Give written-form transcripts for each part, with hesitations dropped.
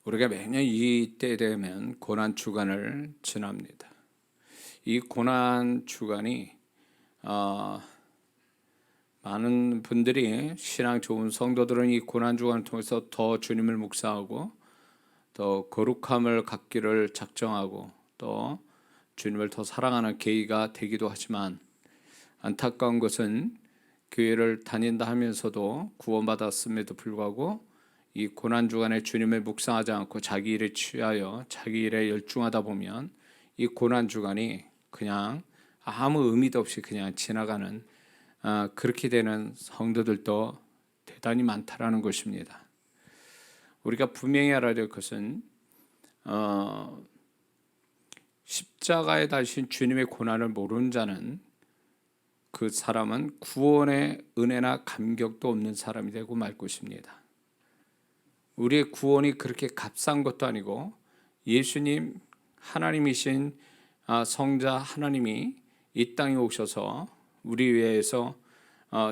우리가 매년 이때 되면 고난 주간을 지납니다. 이 고난 주간이 어, 많은 분들이 신앙 좋은 성도들은 이 고난 주간을 통해서 더 주님을 묵상하고 더 거룩함을 갖기를 작정하고 또 주님을 더 사랑하는 계기가 되기도 하지만, 안타까운 것은 교회를 다닌다 하면서도 구원받았음에도 불구하고 이 고난주간에 주님을 묵상하지 않고 자기 일에 취하여 자기 일에 열중하다 보면 이 고난주간이 그냥 아무 의미도 없이 그냥 지나가는, 그렇게 되는 성도들도 대단히 많다라는 것입니다. 우리가 분명히 알아야 될 것은 십자가에 달리신 주님의 고난을 모르는 자는, 그 사람은 구원의 은혜나 감격도 없는 사람이 되고 말 것입니다. 우리의 구원이 그렇게 값싼 것도 아니고, 예수님 하나님이신 성자 하나님이 이 땅에 오셔서 우리 위해서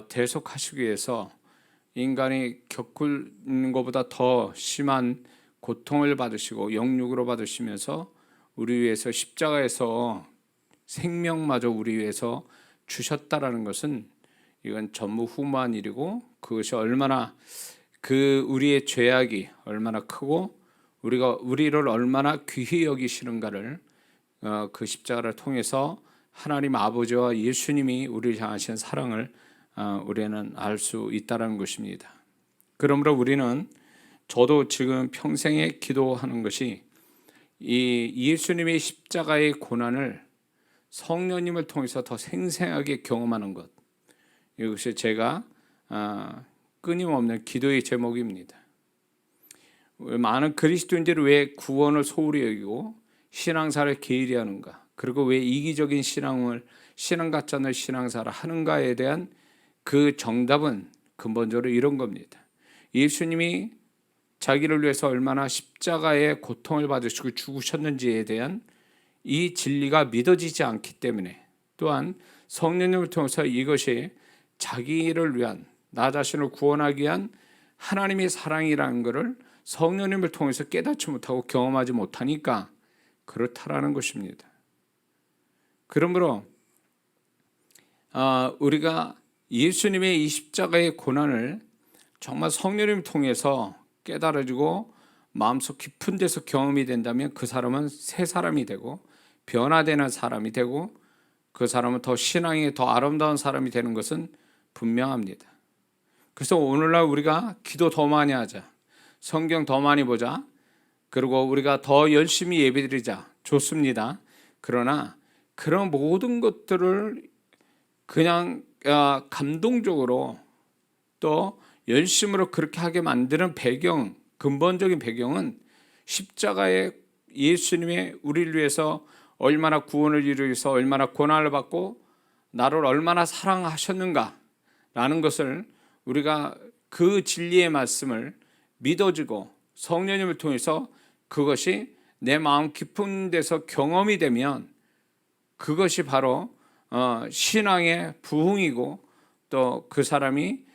대속하시기 위해서 인간이 겪는 것보다 더 심한 고통을 받으시고 영육으로 받으시면서 우리 위해서 십자가에서 생명마저 우리 위해서 주셨다라는 것은, 이건 전무후무한 일이고, 그것이 얼마나 우리의 죄악이 얼마나 크고 우리를 얼마나 귀히 여기시는가를 그 십자가를 통해서 하나님 아버지와 예수님이 우리를 향하신 사랑을 우리는 알 수 있다는 것입니다. 그러므로 우리는, 저도 지금 평생에 기도하는 것이 이 예수님의 십자가의 고난을 성령님을 통해서 더 생생하게 경험하는 것, 이것이 제가 끊임없는 기도의 제목입니다. 많은 그리스도인들이 왜 구원을 소홀히 여기고 신앙사를 게으리 하는가, 그리고 왜 이기적인 신앙 같지 않은 신앙사를 하는가에 대한 그 정답은 근본적으로 이런 겁니다. 예수님이 자기를 위해서 얼마나 십자가의 고통을 받으시고 죽으셨는지에 대한 이 진리가 믿어지지 않기 때문에, 또한 성령님을 통해서 이것이 자기를 위한, 나 자신을 구원하기 위한 하나님의 사랑이라는 것을 성령님을 통해서 깨닫지 못하고 경험하지 못하니까 그렇다라는 것입니다. 그러므로 우리가 예수님의 이 십자가의 고난을 정말 성령님을 통해서 깨달아지고 마음속 깊은 데서 경험이 된다면, 그 사람은 새 사람이 되고 변화되는 사람이 되고, 그 사람은 더 신앙이 더 아름다운 사람이 되는 것은 분명합니다. 그래서 오늘날 우리가 기도 더 많이 하자, 성경 더 많이 보자, 그리고 우리가 더 열심히 예배드리자, 좋습니다. 그러나 그런 모든 것들을 그냥 감동적으로 또 열심으로 그렇게 하게 만드는 배경, 근본적인 배경은 십자가의 예수님의 우리를 위해서 얼마나 구원을 이루기 위해서 얼마나 고난을 받고 나를 얼마나 사랑하셨는가 라는 것을, 우리가 그 진리의 말씀을 믿어지고 성령님을 통해서 그것이 내 마음 깊은 데서 경험이 되면, 그것이 바로 신앙의 부흥이고, 또 그 사람이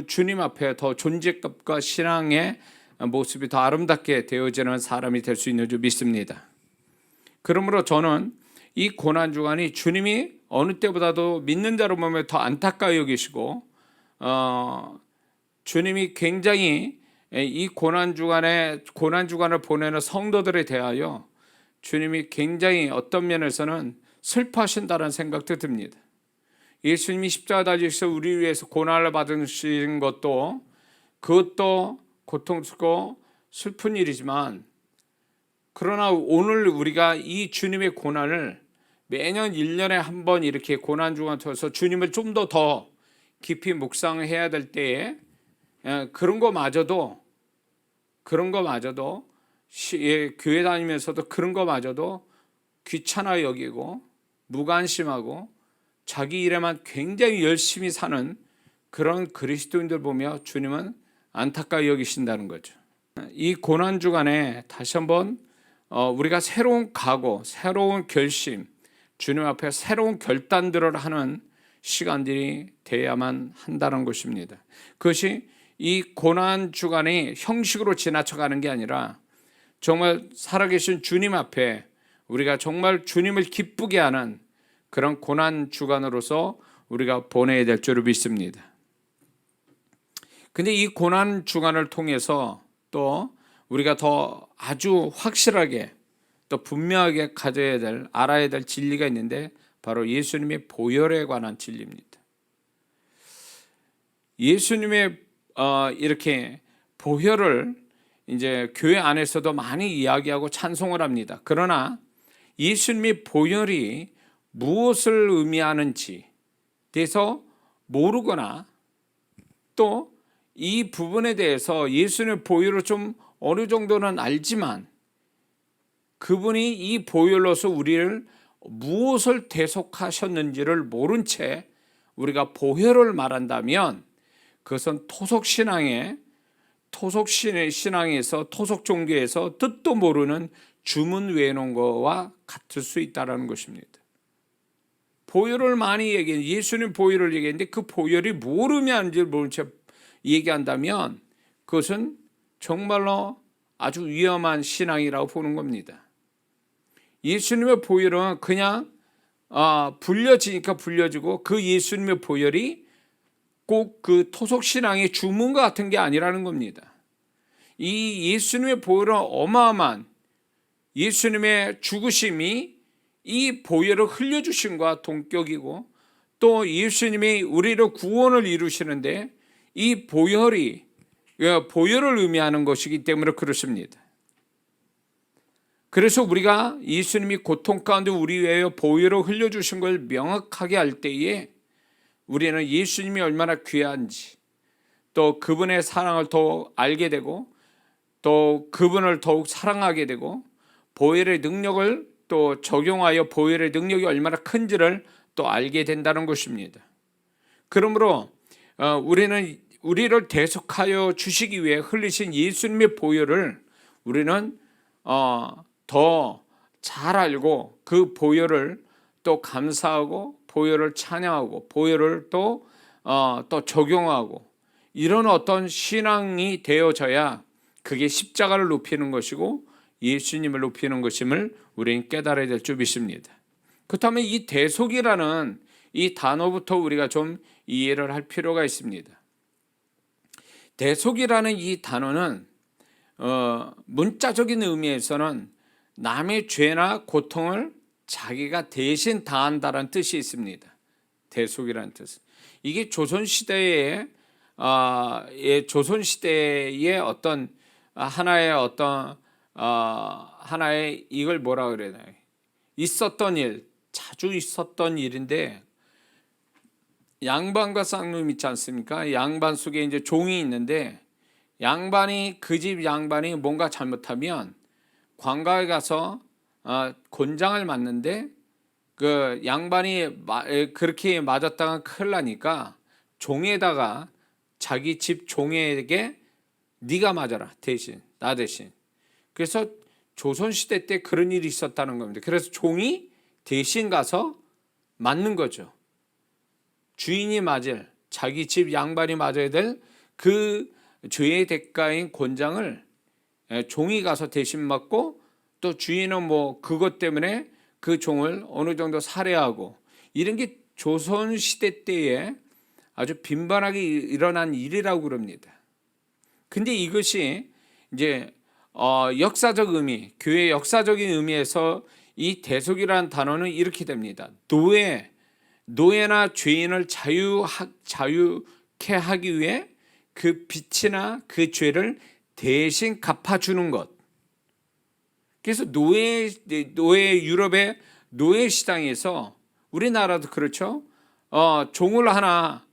주님 앞에 더 존재감과 신앙의 모습이 더 아름답게 되어지는 사람이 될 수 있는 줄 믿습니다. 그러므로 저는 이 고난주간이 주님이 어느 때보다도 믿는 자로 보면 더 안타까워 여기시고, 주님이 굉장히 이 고난주간을 보내는 성도들에 대하여 주님이 굉장히 어떤 면에서는 슬퍼하신다는 생각도 듭니다. 예수님이 십자가 달리셔서 우리 위해서 고난을 받으신 것도, 그것도 고통스럽고 슬픈 일이지만, 그러나 오늘 우리가 이 주님의 고난을 매년 1년에 한 번 이렇게 고난주간 통해서 주님을 좀 더 깊이 묵상해야 될 때에, 그런 거마저도 교회 다니면서도 그런 거마저도 귀찮아 여기고 무관심하고 자기 일에만 굉장히 열심히 사는 그런 그리스도인들 보며 주님은 안타까워 여기신다는 거죠. 이 고난주간에 다시 한번 우리가 새로운 각오, 새로운 결심, 주님 앞에 새로운 결단들을 하는 시간들이 돼야만 한다는 것입니다. 그것이 이 고난 주간이 형식으로 지나쳐가는 게 아니라 정말 살아계신 주님 앞에 우리가 정말 주님을 기쁘게 하는 그런 고난 주간으로서 우리가 보내야 될 줄을 믿습니다. 근데 이 고난 주간을 통해서 또 우리가 더 아주 확실하게 또 분명하게 가져야 될, 알아야 될 진리가 있는데 바로 예수님의 보혈에 관한 진리입니다. 예수님의 이렇게 보혈을 이제 교회 안에서도 많이 이야기하고 찬송을 합니다. 그러나 예수님의 보혈이 무엇을 의미하는지 대해서 모르거나 또 이 부분에 대해서 예수님의 보혈을 좀 어느 정도는 알지만 그분이 이 보혈로서 우리를 무엇을 대속하셨는지를 모른 채 우리가 보혈을 말한다면 그것은 토속신앙에서 토속종교에서 뜻도 모르는 주문 외우는 것과 같을 수 있다는 것입니다. 보혈을 많이 얘기해, 예수님 보혈을 얘기했는데 그 보혈이 뭘 의미하는지를 모른 채 얘기한다면 그것은 정말로 아주 위험한 신앙이라고 보는 겁니다. 예수님의 보혈은 그냥 불려지니까 불려지고 그 예수님의 보혈이 꼭 그 토속신앙의 주문과 같은 게 아니라는 겁니다. 이 예수님의 보혈은 어마어마한 예수님의 죽으심이 이 보혈을 흘려주심과 동격이고 또 예수님이 우리를 구원을 이루시는데 이 보혈을 의미하는 것이기 때문에 그렇습니다. 그래서 우리가 예수님이 고통 가운데 우리 위해 보혈을 흘려주신 걸 명확하게 알 때에 우리는 예수님이 얼마나 귀한지 또 그분의 사랑을 더욱 알게 되고 또 그분을 더욱 사랑하게 되고 보혈의 능력을 또 적용하여 보혈의 능력이 얼마나 큰지를 또 알게 된다는 것입니다. 그러므로 우리를 대속하여 주시기 위해 흘리신 예수님의 보혈을 우리는 더 잘 알고 그 보혈을 또 감사하고 보혈을 찬양하고 보혈을 또 적용하고 이런 어떤 신앙이 되어져야 그게 십자가를 높이는 것이고 예수님을 높이는 것임을 우리는 깨달아야 될 줄 믿습니다. 그렇다면 이 대속이라는 이 단어부터 우리가 좀 이해를 할 필요가 있습니다. 대속이라는 이 단어는 문자적인 의미에서는 남의 죄나 고통을 자기가 대신 다한다는 뜻이 있습니다. 대속이라는 뜻. 이게 조선시대의 어떤 하나의 이걸 뭐라 그래야 되나? 자주 있었던 일인데 양반과 쌍놈 있지 않습니까? 양반 속에 이제 종이 있는데 그 집 양반이 뭔가 잘못하면 관가에 가서 곤장을 맞는데 그 양반이 그렇게 맞았다가 큰일 나니까 종에다가 자기 집 종에게 네가 맞아라 대신 나 대신. 그래서 조선시대 때 그런 일이 있었다는 겁니다. 그래서 종이 대신 가서 맞는 거죠. 주인이 맞을 자기 집 양반이 맞아야 될 그 죄의 대가인 곤장을 종이 가서 대신 맞고 또 주인은 뭐 그것 때문에 그 종을 어느 정도 살해하고 이런 게 조선시대 때에 아주 빈번하게 일어난 일이라고 그럽니다. 근데 이것이 이제 역사적 의미, 교회 역사적인 의미에서 이 대속이라는 단어는 이렇게 됩니다. 노예나 죄인을 자유케 하기 위해 그 빚이나 그 죄를 대신 갚아주는 것. 그래서 유럽의 노예 시장에서 우리나라도 그렇죠. 종을 하나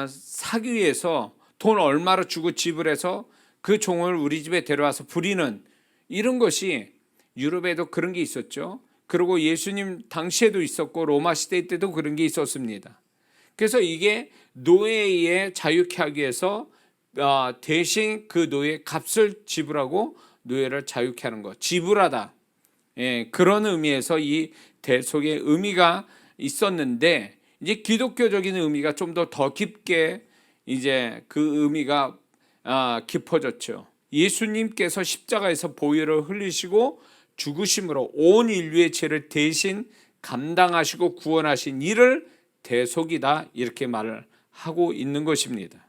사기 위해서 돈 얼마를 주고 지불해서 그 종을 우리 집에 데려와서 부리는 이런 것이 유럽에도 그런 게 있었죠. 그리고 예수님 당시에도 있었고 로마 시대 때도 그런 게 있었습니다. 그래서 이게 노예에 자유케 하기 위해서 대신 그 노예 값을 지불하고 노예를 자유케 하는 것, 지불하다. 그런 의미에서 이 대속의 의미가 있었는데 이제 기독교적인 의미가 좀 더 깊게 이제 그 의미가 깊어졌죠. 예수님께서 십자가에서 보혈을 흘리시고 죽으심으로 온 인류의 죄를 대신 감당하시고 구원하신 이를 대속이다, 이렇게 말을 하고 있는 것입니다.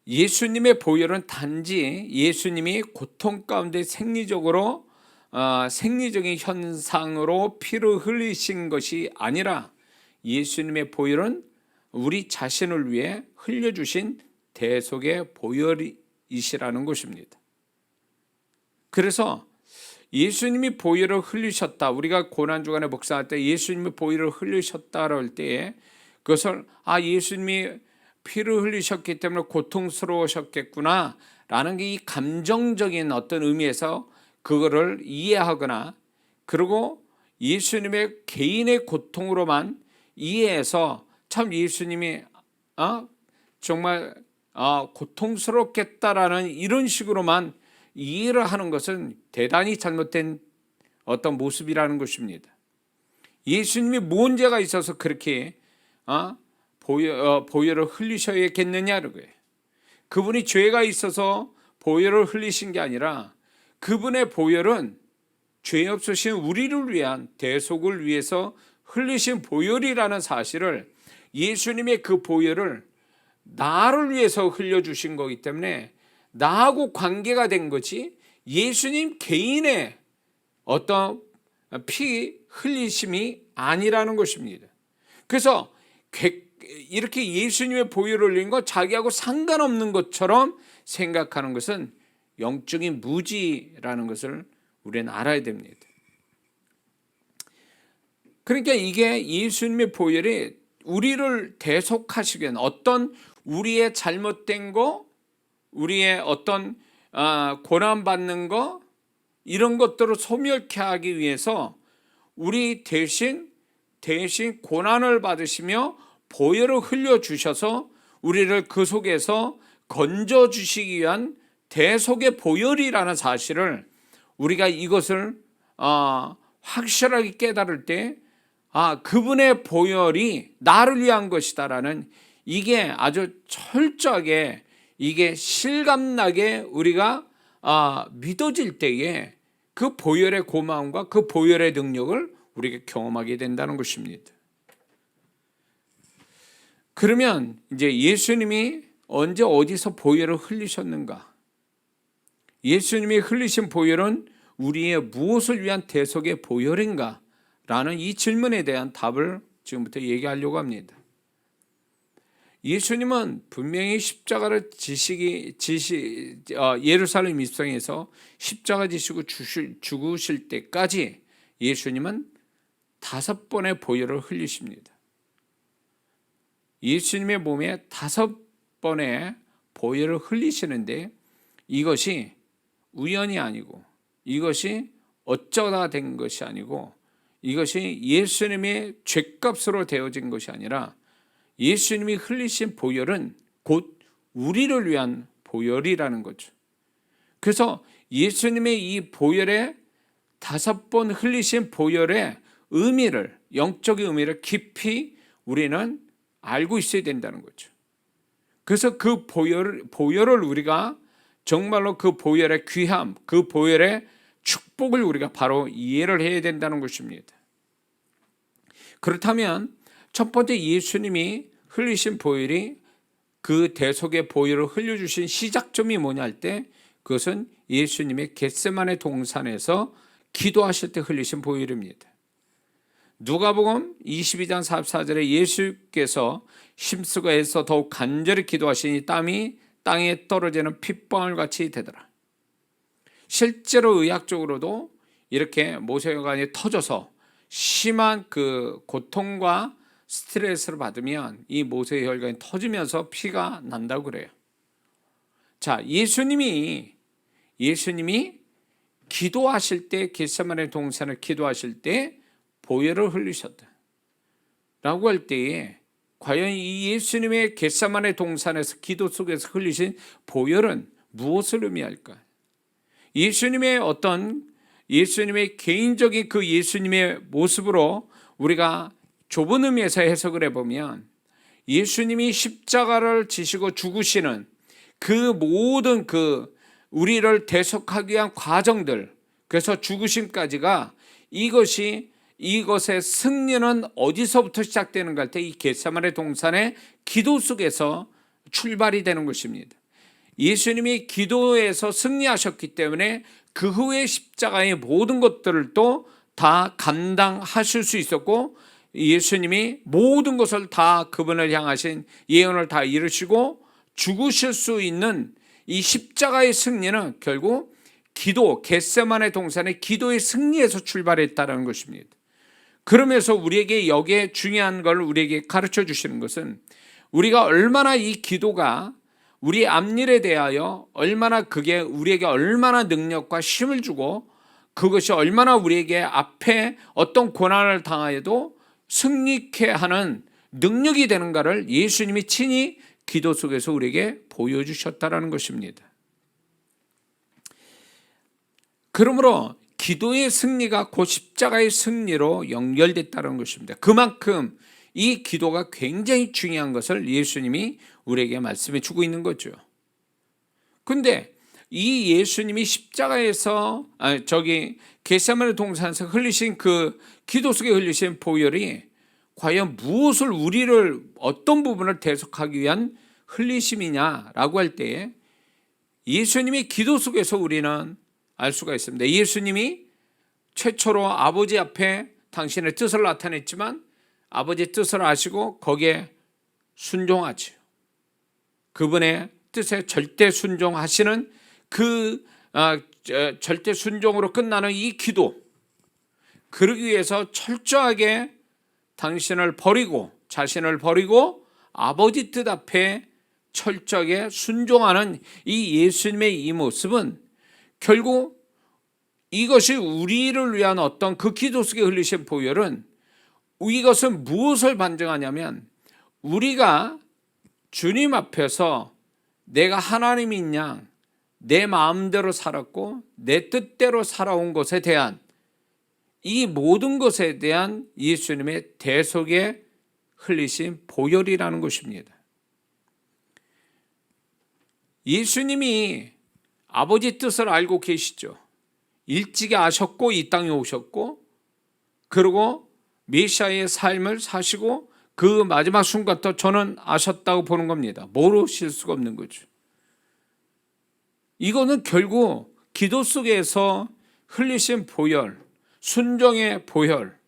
예수님의 보혈은 단지 예수님이 고통 가운데 생리적인 현상으로 피를 흘리신 것이 아니라 예수님의 보혈은 우리 자신을 위해 흘려주신 대속의 보혈이시라는 것입니다. 그래서 예수님이 보혈을 흘리셨다, 우리가 고난주간에 묵상할 때 예수님이 보혈을 흘리셨다라고 할 때에 그것을 예수님이 피를 흘리셨기 때문에 고통스러우셨겠구나 라는 게 이 감정적인 어떤 의미에서 그거를 이해하거나, 그리고 예수님의 개인의 고통으로만 이해해서 참 예수님이 정말 고통스럽겠다라는 이런 식으로만 이해를 하는 것은 대단히 잘못된 어떤 모습이라는 것입니다. 예수님이 뭔 죄가 있어서 그렇게 보혈을 흘리셔야겠느냐는 거예요. 그분이 죄가 있어서 보혈을 흘리신 게 아니라 그분의 보혈은 죄 없으신 우리를 위한 대속을 위해서 흘리신 보혈이라는 사실을, 예수님의 그 보혈을 나를 위해서 흘려주신 거기 때문에 나하고 관계가 된 거지 예수님 개인의 어떤 피 흘리심이 아니라는 것입니다. 그래서 이렇게 예수님의 보혈을 흘린 거 자기하고 상관없는 것처럼 생각하는 것은 영적인 무지라는 것을 우리는 알아야 됩니다. 그러니까 이게 예수님의 보혈이 우리를 대속하시기 위한 어떤 우리의 잘못된 거, 우리의 어떤 고난받는 거, 이런 것들을 소멸케 하기 위해서 우리 대신 고난을 받으시며 보혈을 흘려주셔서 우리를 그 속에서 건져주시기 위한 대속의 보혈이라는 사실을 우리가 이것을 확실하게 깨달을 때 그분의 보혈이 나를 위한 것이다라는, 이게 아주 철저하게 이게 실감나게 우리가 믿어질 때에 그 보혈의 고마움과 그 보혈의 능력을 우리가 경험하게 된다는 것입니다. 그러면 이제 예수님이 언제 어디서 보혈을 흘리셨는가? 예수님이 흘리신 보혈은 우리의 무엇을 위한 대속의 보혈인가? 라는 이 질문에 대한 답을 지금부터 얘기하려고 합니다. 예수님은 분명히 십자가를 예루살렘 입성에서 십자가 지시고 죽으실 때까지 예수님은 5번의 보혈을 흘리십니다. 예수님의 몸에 5번의 보혈을 흘리시는데 이것이 우연이 아니고, 이것이 어쩌다 된 것이 아니고, 이것이 예수님의 죗값으로 되어진 것이 아니라 예수님이 흘리신 보혈은 곧 우리를 위한 보혈이라는 거죠. 그래서 예수님의 이 보혈의 5번 흘리신 보혈의 의미를, 영적인 의미를 깊이 우리는 알고 있어야 된다는 거죠. 그래서 그 보혈을 우리가 정말로 그 보혈의 귀함, 그 보혈의 축복을 우리가 바로 이해를 해야 된다는 것입니다. 그렇다면 첫 번째 예수님이 흘리신 보혈이, 그 대속의 보혈을 흘려주신 시작점이 뭐냐 할 때 그것은 예수님의 겟세마네 동산에서 기도하실 때 흘리신 보혈입니다. 누가복음 22장 44절에 예수께서 힘쓰고 애써 더욱 간절히 기도하시니 땀이 땅에 떨어지는 핏방울 같이 되더라. 실제로 의학적으로도 이렇게 모세혈관이 터져서 심한 그 고통과 스트레스를 받으면 이 모세혈관이 터지면서 피가 난다고 그래요. 자, 예수님이 기도하실 때, 겟세마네 동산을 기도하실 때 보혈을 흘리셨다 라고 할 때에 과연 이 예수님의 겟세마네 동산에서 기도 속에서 흘리신 보혈은 무엇을 의미할까? 예수님의 개인적인 그 예수님의 모습으로 우리가 좁은 의미에서 해석을 해보면 예수님이 십자가를 지시고 죽으시는 그 모든 우리를 대속하기 위한 과정들, 그래서 죽으심까지가 이것의 승리는 어디서부터 시작되는가 할 때 이 겟세마네 동산의 기도 속에서 출발이 되는 것입니다. 예수님이 기도에서 승리하셨기 때문에 그 후에 십자가의 모든 것들을 또 다 감당하실 수 있었고, 예수님이 모든 것을 다 그분을 향하신 예언을 다 이루시고 죽으실 수 있는 이 십자가의 승리는 결국 기도, 겟세마네 동산의 기도의 승리에서 출발했다는 것입니다. 그러면서 우리에게 여기에 중요한 걸 우리에게 가르쳐 주시는 것은 우리가 얼마나 이 기도가 우리 앞일에 대하여 얼마나 그게 우리에게 얼마나 능력과 힘을 주고 그것이 얼마나 우리에게 앞에 어떤 고난을 당하여도 승리케 하는 능력이 되는가를 예수님이 친히 기도 속에서 우리에게 보여주셨다는 것입니다. 그러므로 기도의 승리가 곧 십자가의 승리로 연결됐다는 것입니다. 그만큼 이 기도가 굉장히 중요한 것을 예수님이 우리에게 말씀해 주고 있는 거죠. 근데 이 예수님이 십자가에서 겟세마네 동산에서 흘리신 그 기도 속에 흘리신 보혈이 과연 무엇을 우리를 어떤 부분을 대속하기 위한 흘리심이냐라고 할 때에 예수님이 기도 속에서 우리는 알 수가 있습니다. 예수님이 최초로 아버지 앞에 당신의 뜻을 나타냈지만 아버지의 뜻을 아시고 거기에 순종하지요. 그분의 뜻에 절대 순종하시는 절대 순종으로 끝나는 이 기도, 그러기 위해서 철저하게 당신을 버리고 자신을 버리고 아버지 뜻 앞에 철저하게 순종하는 이 예수님의 이 모습은 결국 이것이 우리를 위한 어떤 그 기도 속에 흘리신 보혈은 이것은 무엇을 반증하냐면 우리가 주님 앞에서 내가 하나님인 양 내 마음대로 살았고 내 뜻대로 살아온 것에 대한 이 모든 것에 대한 예수님의 대속에 흘리신 보혈이라는 것입니다. 예수님이 아버지 뜻을 알고 계시죠. 일찍이 아셨고 이 땅에 오셨고 그리고 메시아의 삶을 사시고 그 마지막 순간부터 저는 아셨다고 보는 겁니다. 모르실 수가 없는 거죠. 이거는 결국 기도 속에서 흘리신 보혈, 순종의 보혈,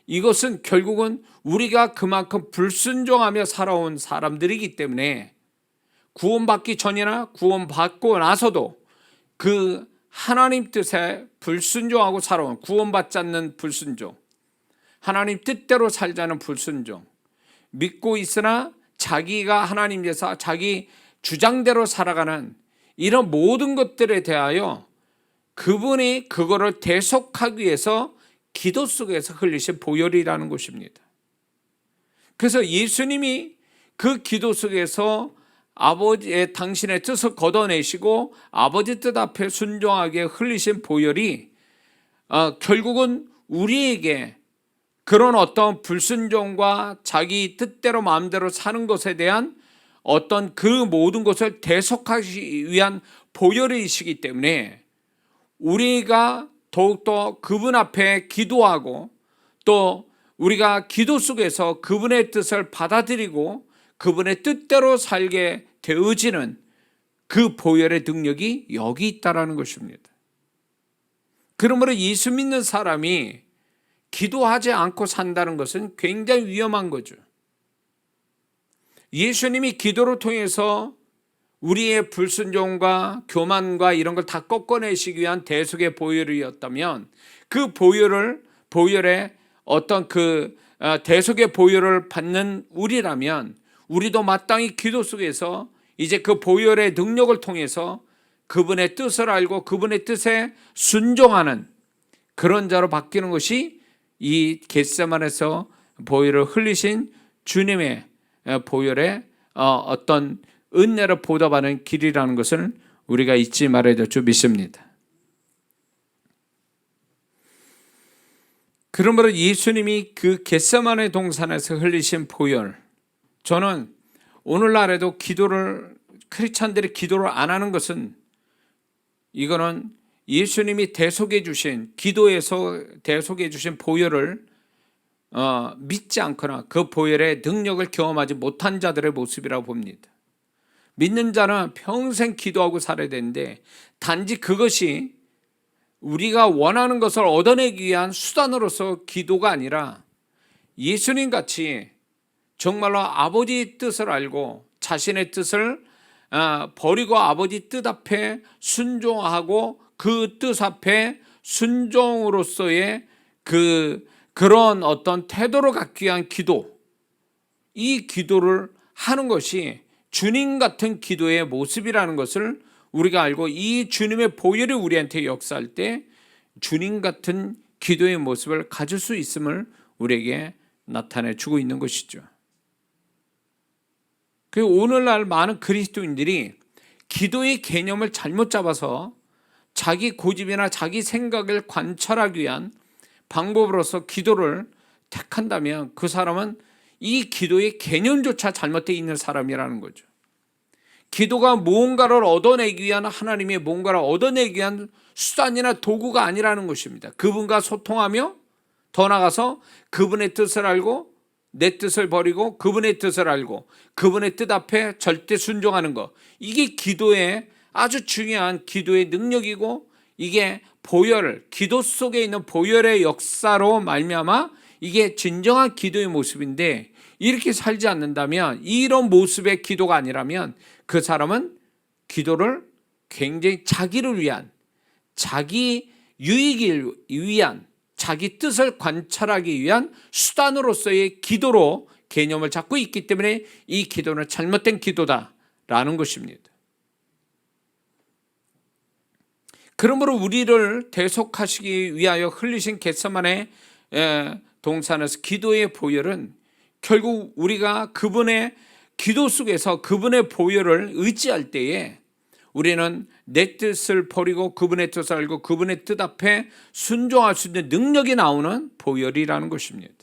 이것은 결국은 우리가 그만큼 불순종하며 살아온 사람들이기 때문에 구원받기 전이나 구원받고 나서도 그 하나님 뜻에 불순종하고 살아온, 구원받지 않는 불순종, 하나님 뜻대로 살자는 불순종, 믿고 있으나 자기가 하나님께서 자기 주장대로 살아가는 이런 모든 것들에 대하여 그분이 그거를 대속하기 위해서 기도 속에서 흘리신 보혈이라는 것입니다. 그래서 예수님이 그 기도 속에서 아버지의 당신의 뜻을 걷어내시고 아버지 뜻 앞에 순종하게 흘리신 보혈이 결국은 우리에게 그런 어떤 불순종과 자기 뜻대로 마음대로 사는 것에 대한 어떤 그 모든 것을 대속하기 위한 보혈이시기 때문에 우리가 더욱더 그분 앞에 기도하고 또 우리가 기도 속에서 그분의 뜻을 받아들이고 그분의 뜻대로 살게 되어지는 그 보혈의 능력이 여기 있다는 것입니다. 그러므로 예수 믿는 사람이 기도하지 않고 산다는 것은 굉장히 위험한 거죠. 예수님이 기도를 통해서 우리의 불순종과 교만과 이런 걸 다 꺾어내시기 위한 대속의 보혈이었다면 그 보혈의 어떤 대속의 보혈을 받는 우리라면 우리도 마땅히 기도 속에서 이제 그 보혈의 능력을 통해서 그분의 뜻을 알고 그분의 뜻에 순종하는 그런 자로 바뀌는 것이 이 겟세마네에서 보혈을 흘리신 주님의 보혈의 어떤 은혜를 보답하는 길이라는 것을 우리가 잊지 말아야 될 줄 믿습니다. 그러므로 예수님이 그 겟세마네 동산에서 흘리신 보혈, 저는 오늘날에도 크리스찬들이 기도를 안 하는 것은 이거는 예수님이 대속해 주신, 기도에서 대속해 주신 보혈을 믿지 않거나 그 보혈의 능력을 경험하지 못한 자들의 모습이라고 봅니다. 믿는 자는 평생 기도하고 살아야 되는데 단지 그것이 우리가 원하는 것을 얻어내기 위한 수단으로서 기도가 아니라 예수님 같이 정말로 아버지의 뜻을 알고 자신의 뜻을 버리고 아버지 뜻 앞에 순종하고 그 뜻 앞에 순종으로서의 그런 어떤 태도를 갖기 위한 기도, 이 기도를 하는 것이 주님 같은 기도의 모습이라는 것을 우리가 알고, 이 주님의 보혈이 우리한테 역사할 때 주님 같은 기도의 모습을 가질 수 있음을 우리에게 나타내 주고 있는 것이죠. 오늘날 많은 그리스도인들이 기도의 개념을 잘못 잡아서 자기 고집이나 자기 생각을 관철하기 위한 방법으로서 기도를 택한다면 그 사람은 이 기도의 개념조차 잘못되어 있는 사람이라는 거죠. 기도가 무언가를 얻어내기 위한, 하나님의 뭔가를 얻어내기 위한 수단이나 도구가 아니라는 것입니다. 그분과 소통하며 더 나아가서 그분의 뜻을 알고 내 뜻을 버리고 그분의 뜻을 알고 그분의 뜻 앞에 절대 순종하는 것, 이게 기도의 아주 중요한 기도의 능력이고, 이게 보혈, 기도 속에 있는 보혈의 역사로 말미암아 이게 진정한 기도의 모습인데, 이렇게 살지 않는다면, 이런 모습의 기도가 아니라면 그 사람은 기도를 굉장히 자기를 위한, 자기 유익을 위한, 자기 뜻을 관찰하기 위한 수단으로서의 기도로 개념을 잡고 있기 때문에 이 기도는 잘못된 기도다라는 것입니다. 그러므로 우리를 대속하시기 위하여 흘리신 겟세마네 동산에서 기도의 보혈은 결국 우리가 그분의 기도 속에서 그분의 보혈을 의지할 때에 우리는 내 뜻을 버리고 그분의 뜻을 알고 그분의 뜻 앞에 순종할 수 있는 능력이 나오는 보혈이라는 것입니다.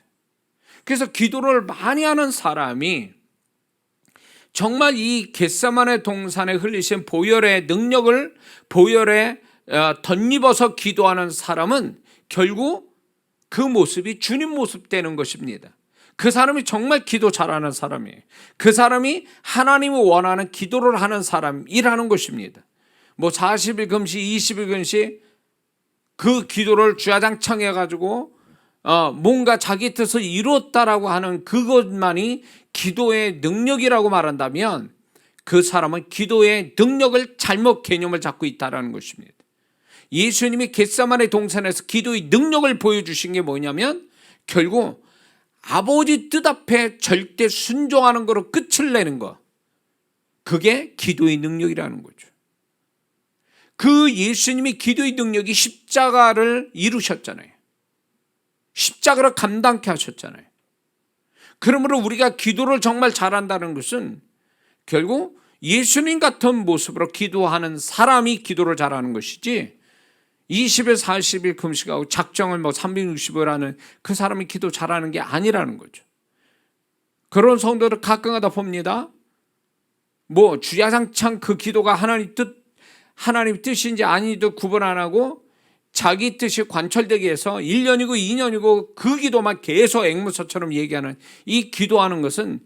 그래서 기도를 많이 하는 사람이 정말 이 겟세마네 동산에 흘리신 보혈의 능력을 보혈에 덧입어서 기도하는 사람은 결국 그 모습이 주님 모습 되는 것입니다. 그 사람이 정말 기도 잘하는 사람이에요. 그 사람이 하나님이 원하는 기도를 하는 사람이라는 것입니다. 40일 금식, 20일 금식, 그 기도를 주야장창 해가지고 뭔가 자기 뜻을 이루었다라고 하는 그것만이 기도의 능력이라고 말한다면 그 사람은 기도의 능력을 잘못 개념을 잡고 있다는 것입니다. 예수님이 겟세마네 동산에서 기도의 능력을 보여주신 게 뭐냐면 결국 아버지 뜻 앞에 절대 순종하는 거로 끝을 내는 것, 그게 기도의 능력이라는 거죠. 그 예수님이 기도의 능력이 십자가를 이루셨잖아요. 십자가를 감당케 하셨잖아요. 그러므로 우리가 기도를 정말 잘한다는 것은 결국 예수님 같은 모습으로 기도하는 사람이 기도를 잘하는 것이지, 20일 40일 금식하고 작정을 365일 하는 그 사람이 기도 잘하는 게 아니라는 거죠. 그런 성도를 가끔가다 봅니다. 주야장창 그 기도가 하나님 뜻인지 아닌지도 구분 안 하고 자기 뜻이 관철되기 위해서 1년이고 2년이고 그 기도만 계속 앵무새처럼 얘기하는 이 기도하는 것은,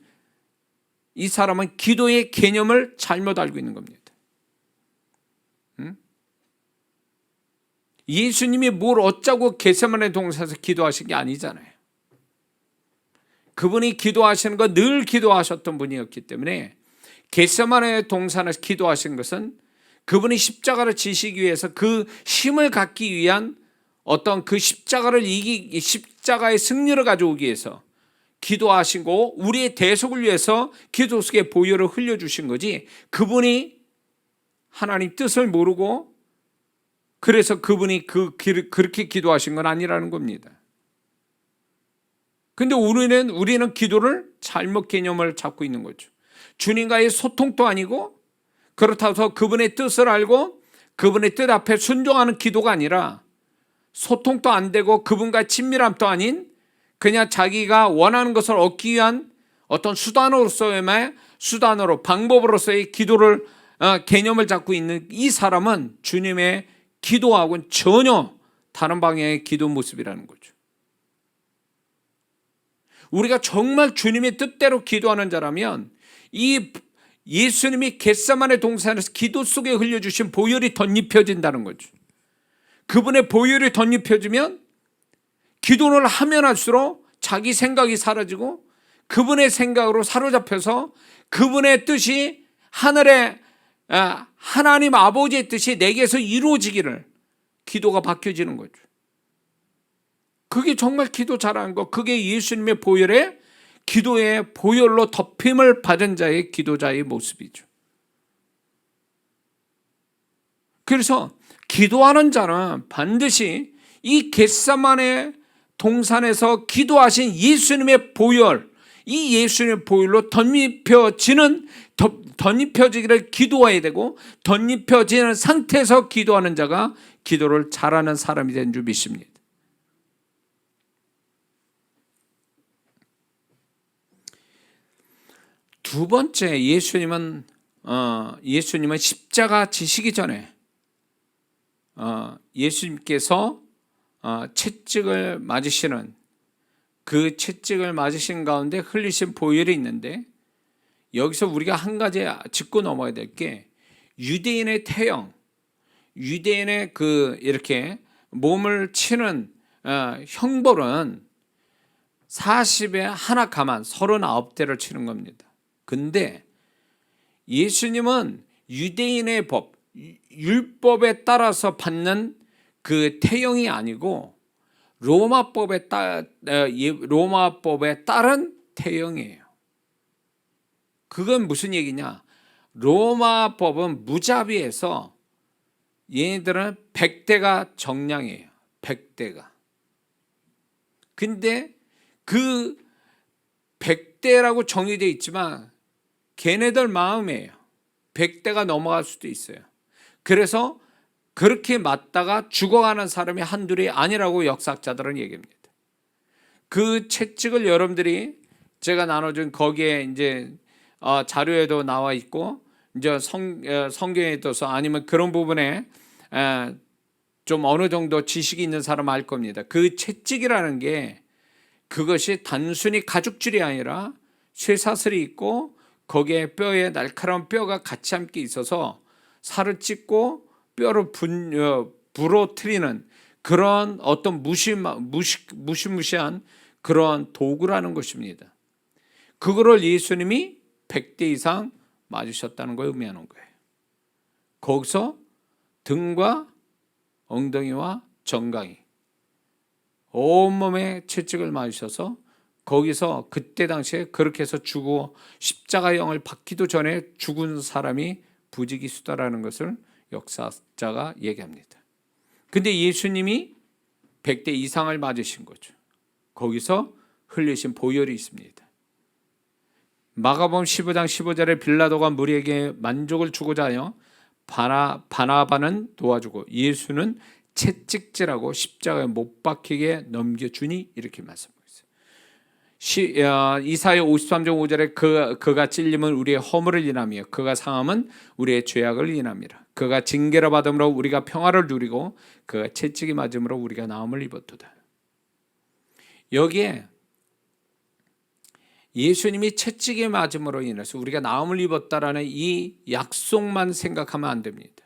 이 사람은 기도의 개념을 잘못 알고 있는 겁니다. 예수님이 뭘 어쩌고 겟세마네 동산에서 기도하신 게 아니잖아요. 그분이 기도하시는 거 늘 기도하셨던 분이었기 때문에 겟세마네 동산에서 기도하신 것은 그분이 십자가를 지시기 위해서 그 힘을 갖기 위한 어떤 그 십자가의 승리를 가져오기 위해서 기도하시고 우리의 대속을 위해서 기도 속에 보혈을 흘려주신 거지, 그분이 하나님 뜻을 모르고 그래서 그분이 그렇게 기도하신 건 아니라는 겁니다. 근데 우리는 기도를 잘못 개념을 잡고 있는 거죠. 주님과의 소통도 아니고, 그렇다고 해서 그분의 뜻을 알고 그분의 뜻 앞에 순종하는 기도가 아니라, 소통도 안 되고 그분과 친밀함도 아닌 그냥 자기가 원하는 것을 얻기 위한 어떤 수단으로 방법으로서의 기도를 개념을 잡고 있는 이 사람은 주님의 기도하고는 전혀 다른 방향의 기도 모습이라는 거죠. 우리가 정말 주님의 뜻대로 기도하는 자라면 이 예수님이 겟세마네 동산에서 기도 속에 흘려주신 보혈이 덧입혀진다는 거죠. 그분의 보혈이 덧입혀지면 기도를 하면 할수록 자기 생각이 사라지고 그분의 생각으로 사로잡혀서 그분의 뜻이 하늘의 하나님 아버지의 뜻이 내게서 이루어지기를 기도가 바뀌어지는 거죠. 그게 정말 기도 잘하는 거, 그게 예수님의 보혈에 기도의 보혈로 덮임을 받은 자의 기도자의 모습이죠. 그래서 기도하는 자는 반드시 이 겟세마네 동산에서 기도하신 예수님의 보혈, 이 예수님의 보혈로 덧입혀지기를 기도해야 되고 덧입혀지는 상태에서 기도하는 자가 기도를 잘하는 사람이 된 줄 믿습니다. 두 번째, 예수님은 십자가 지시기 전에 예수님께서 채찍을 맞으시는 그 채찍을 맞으신 가운데 흘리신 보혈이 있는데, 여기서 우리가 한 가지 짚고 넘어야 될 게, 유대인의 태형, 유대인의 이렇게 몸을 치는 형벌은 40에 하나 가만 39대를 치는 겁니다. 근데 예수님은 유대인의 법, 율법에 따라서 받는 그 태형이 아니고 로마법에 따른 태형이에요. 그건 무슨 얘기냐? 로마법은 무자비해서 얘네들은 100대가 정량이에요. 100대가. 근데 그 100대라고 정의되어 있지만 걔네들 마음이에요. 100대가 넘어갈 수도 있어요. 그래서 그렇게 맞다가 죽어가는 사람이 한둘이 아니라고 역사학자들은 얘기합니다. 그 채찍을 여러분들이 제가 나눠준 거기에 이제 자료에도 나와 있고 이제 성경에 떠서 아니면 그런 부분에 좀 어느 정도 지식이 있는 사람 알 겁니다. 그 채찍이라는 게 그것이 단순히 가죽줄이 아니라 쇠사슬이 있고 거기에 뼈에 날카로운 뼈가 같이 함께 있어서 살을 찢고 뼈를 부러뜨리는 그런 어떤 무시무시한 그런 도구라는 것입니다. 그거를 예수님이 100대 이상 맞으셨다는 걸 의미하는 거예요. 거기서 등과 엉덩이와 정강이 온몸에 채찍을 맞으셔서 거기서 그때 당시에 그렇게 해서 죽고 십자가형을 받기도 전에 죽은 사람이 부지기수다라는 것을 역사자가 얘기합니다. 근데 예수님이 100대 이상을 맞으신 거죠. 거기서 흘리신 보혈이 있습니다. 마가복음 15장 15절에 빌라도가 무리에게 만족을 주고자 하여 바나바는 도와주고 예수는 채찍질하고 십자가에 못 박히게 넘겨주니 이렇게 말씀하고 있어요. 이사야 53장 5절에 그가 찔림은 우리의 허물을 인하며 그가 상함은 우리의 죄악을 인함이라. 그가 징계를 받음으로 우리가 평화를 누리고 그가 채찍이 맞음으로 우리가 나음을 입었도다. 여기에 예수님이 채찍이 맞음으로 인해서 우리가 나음을 입었다라는 이 약속만 생각하면 안 됩니다.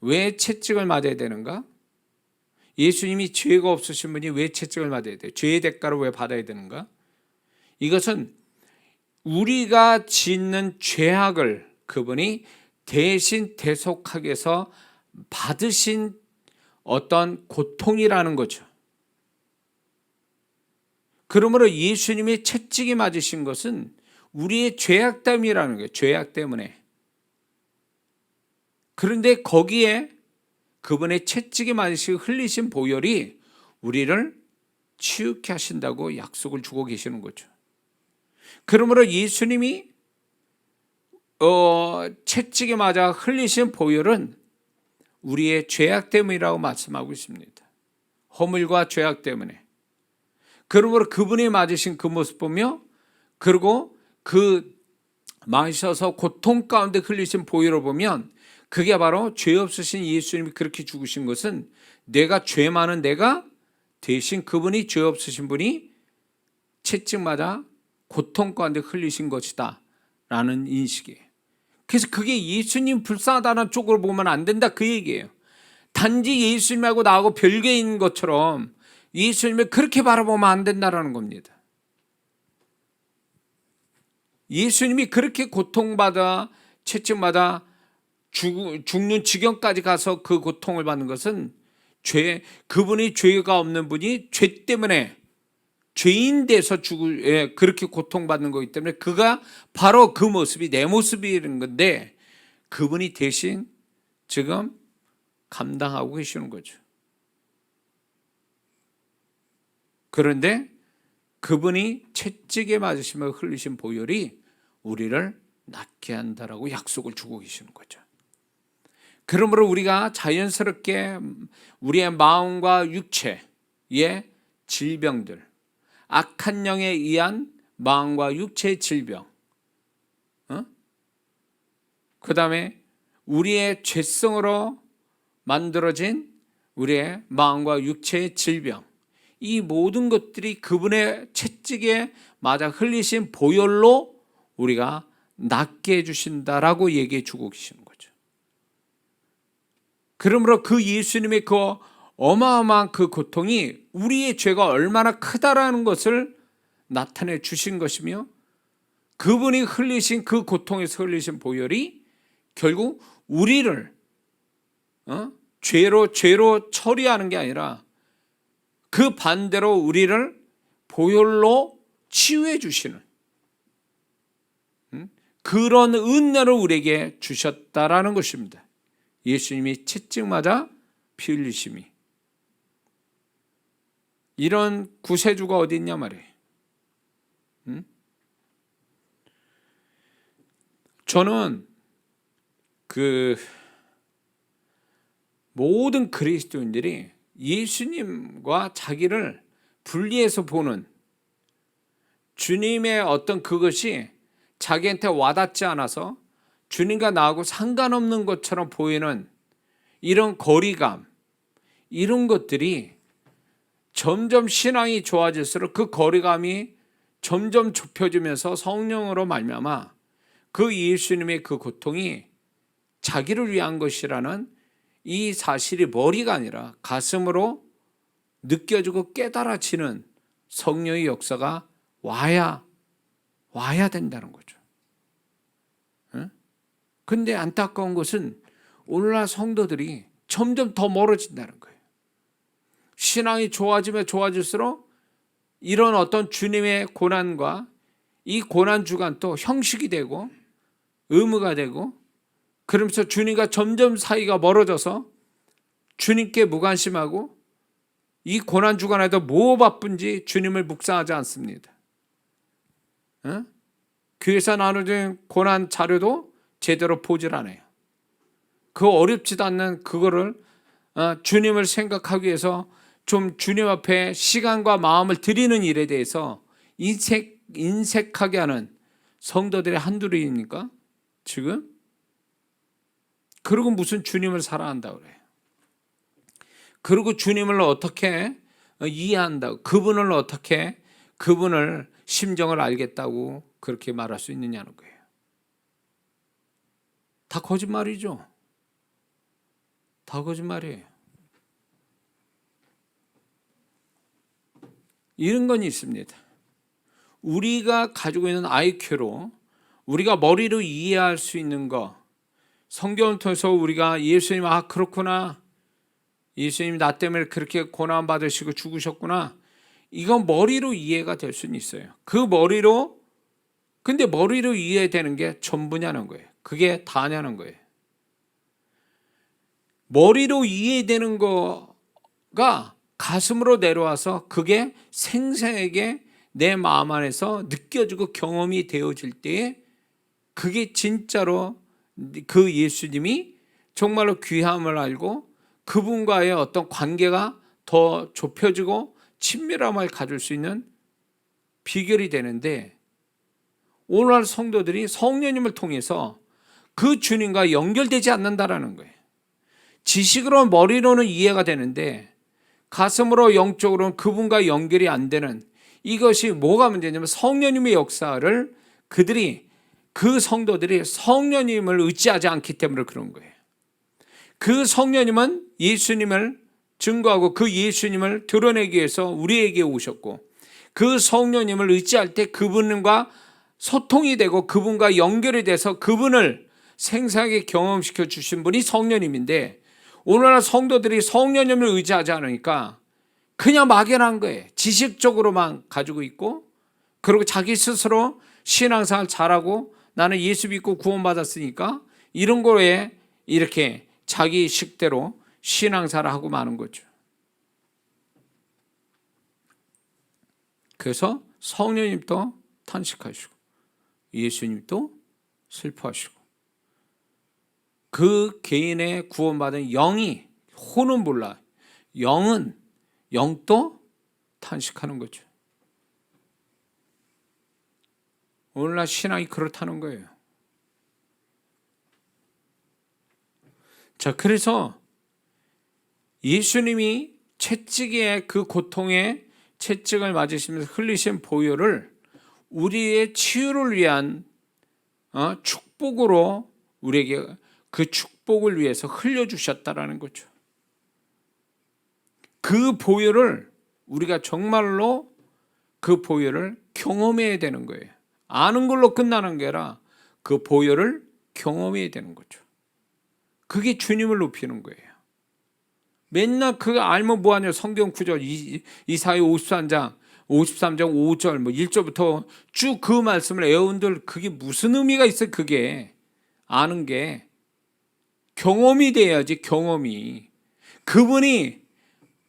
왜 채찍을 맞아야 되는가? 예수님이 죄가 없으신 분이 왜 채찍을 맞아야 돼요? 죄의 대가를 왜 받아야 되는가? 이것은 우리가 짓는 죄악을 그분이 대신 대속하기 위해서 받으신 어떤 고통이라는 거죠. 그러므로 예수님이 채찍이 맞으신 것은 우리의 죄악 때문이라는 거예요. 죄악 때문에. 그런데 거기에 그분의 채찍이 맞으시고 흘리신 보혈이 우리를 치유케 하신다고 약속을 주고 계시는 거죠. 그러므로 예수님이 채찍이 맞아 흘리신 보혈은 우리의 죄악 때문이라고 말씀하고 있습니다. 허물과 죄악 때문에. 그러므로 그분이 맞으신 그 모습 보며 그리고 그 마셔서 고통 가운데 흘리신 보혈을 보면 그게 바로 죄 없으신 예수님이 그렇게 죽으신 것은 내가 죄 많은 내가 대신 그분이 죄 없으신 분이 채찍마다 고통 가운데 흘리신 것이다 라는 인식이에요. 그래서 그게 예수님 불쌍하다는 쪽으로 보면 안 된다 그 얘기예요. 단지 예수님하고 나하고 별개인 것처럼 예수님을 그렇게 바라보면 안 된다라는 겁니다. 예수님이 그렇게 고통받아 채찍마다 죽는 지경까지 가서 그 고통을 받는 것은 그분이 죄가 없는 분이 죄 때문에 죄인 돼서 그렇게 고통받는 거기 때문에 그가 바로 그 모습이 내 모습이라는 건데 그분이 대신 지금 감당하고 계시는 거죠. 그런데 그분이 채찍에 맞으시며 흘리신 보혈이 우리를 낫게 한다라고 약속을 주고 계시는 거죠. 그러므로 우리가 자연스럽게 우리의 마음과 육체의 질병들, 악한 영에 의한 마음과 육체의 질병, 그 다음에 우리의 죄성으로 만들어진 우리의 마음과 육체의 질병, 이 모든 것들이 그분의 채찍에 맞아 흘리신 보혈로 우리가 낫게 해주신다라고 얘기해 주고 계시는 거죠. 그러므로 그 예수님의 그 어마어마한 그 고통이 우리의 죄가 얼마나 크다라는 것을 나타내 주신 것이며 그분이 흘리신 그 고통에서 흘리신 보혈이 결국 우리를 죄로 처리하는 게 아니라 그 반대로 우리를 보혈로 치유해 주시는 그런 은혜를 우리에게 주셨다라는 것입니다. 예수님이 채찍 맞아 피 흘리심이. 이런 구세주가 어디 있냐 말이에요. 저는 그 모든 그리스도인들이 예수님과 자기를 분리해서 보는 주님의 어떤 그것이 자기한테 와닿지 않아서 주님과 나하고 상관없는 것처럼 보이는 이런 거리감, 이런 것들이 점점 신앙이 좋아질수록 그 거리감이 점점 좁혀지면서 성령으로 말미암아 그 예수님의 그 고통이 자기를 위한 것이라는 이 사실이 머리가 아니라 가슴으로 느껴지고 깨달아지는 성령의 역사가 와야 된다는 거죠. 근데 안타까운 것은 오늘날 성도들이 점점 더 멀어진다는 거예요. 신앙이 좋아지면 좋아질수록 이런 어떤 주님의 고난과 이 고난 주간 또 형식이 되고 의무가 되고 그러면서 주님과 점점 사이가 멀어져서 주님께 무관심하고 이 고난 주간에도 뭐 바쁜지 주님을 묵상하지 않습니다. 교회에서 나눠진 고난 자료도 제대로 보질 않아요. 그 어렵지도 않는 그거를 주님을 생각하기 위해서 좀 주님 앞에 시간과 마음을 드리는 일에 대해서 인색하게 하는 성도들의 한둘입니까? 지금? 그리고 무슨 주님을 사랑한다고 그래요. 그리고 주님을 어떻게 이해한다고, 그분을 심정을 알겠다고 그렇게 말할 수 있느냐는 거예요. 다 거짓말이죠. 다 거짓말이에요. 이런 건 있습니다. 우리가 가지고 있는 IQ로 우리가 머리로 이해할 수 있는 거, 성경을 통해서 우리가 예수님 그렇구나, 예수님 나 때문에 그렇게 고난 받으시고 죽으셨구나, 이건 머리로 이해가 될 수는 있어요. 근데 머리로 이해되는 게 전부냐는 거예요. 그게 다냐는 거예요. 머리로 이해되는 거가 가슴으로 내려와서 그게 생생하게 내 마음 안에서 느껴지고 경험이 되어질 때에 그게 진짜로 그 예수님이 정말로 귀함을 알고 그분과의 어떤 관계가 더 좁혀지고 친밀함을 가질 수 있는 비결이 되는데 오늘날 성도들이 성령님을 통해서 그 주님과 연결되지 않는다라는 거예요. 지식으로 머리로는 이해가 되는데 가슴으로 영적으로는 그분과 연결이 안 되는, 이것이 뭐가 문제냐면 성령님의 역사를 그 성도들이 성령님을 의지하지 않기 때문에 그런 거예요. 그 성령님은 예수님을 증거하고 그 예수님을 드러내기 위해서 우리에게 오셨고, 그 성령님을 의지할 때 그분과 소통이 되고 그분과 연결이 돼서 그분을 생생하게 경험시켜 주신 분이 성령님인데, 오늘날 성도들이 성령님을 의지하지 않으니까 그냥 막연한 거예요. 지식적으로만 가지고 있고, 그리고 자기 스스로 신앙생활 잘하고 나는 예수 믿고 구원받았으니까 이런 거에 이렇게 자기 식대로 신앙생활을 하고 마는 거죠. 그래서 성령님도 탄식하시고 예수님도 슬퍼하시고 그 개인의 구원받은 영이, 혼은 몰라, 영도 탄식하는 거죠. 오늘날 신앙이 그렇다는 거예요. 자, 그래서 예수님이 채찍의 그 고통의 채찍을 맞으시면서 흘리신 보혈을 우리의 치유를 위한 축복으로 우리에게 그 축복을 위해서 흘려주셨다라는 거죠. 그 보혈을 우리가 정말로 그 보혈을 경험해야 되는 거예요. 아는 걸로 끝나는 게 아니라 그 보혈을 경험해야 되는 거죠. 그게 주님을 높이는 거예요. 맨날 그거 알면 뭐하냐. 성경 구절 이사야 53장 5절 1절부터 쭉 그 말씀을 애원들, 그게 무슨 의미가 있어요. 그게 아는 게 경험이 돼야지. 경험이, 그분이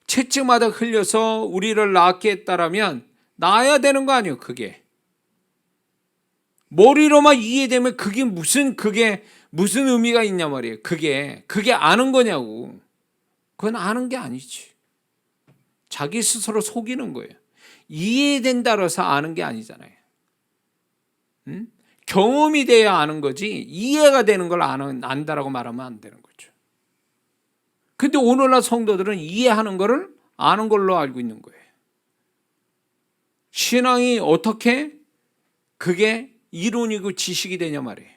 채찍마다 흘려서 우리를 낫게 했다라면 나아야 되는 거 아니에요. 그게 머리로만 이해되면 그게 무슨 의미가 있냐 말이에요. 그게 아는 거냐고. 그건 아는 게 아니지. 자기 스스로 속이는 거예요. 이해된다고 해서 아는 게 아니잖아요. 응? 경험이 돼야 아는 거지, 이해가 되는 걸 안다라고 말하면 안 되는 거죠. 근데 오늘날 성도들은 이해하는 거를 아는 걸로 알고 있는 거예요. 신앙이 어떻게 그게 이론이고 지식이 되냐 말이에요.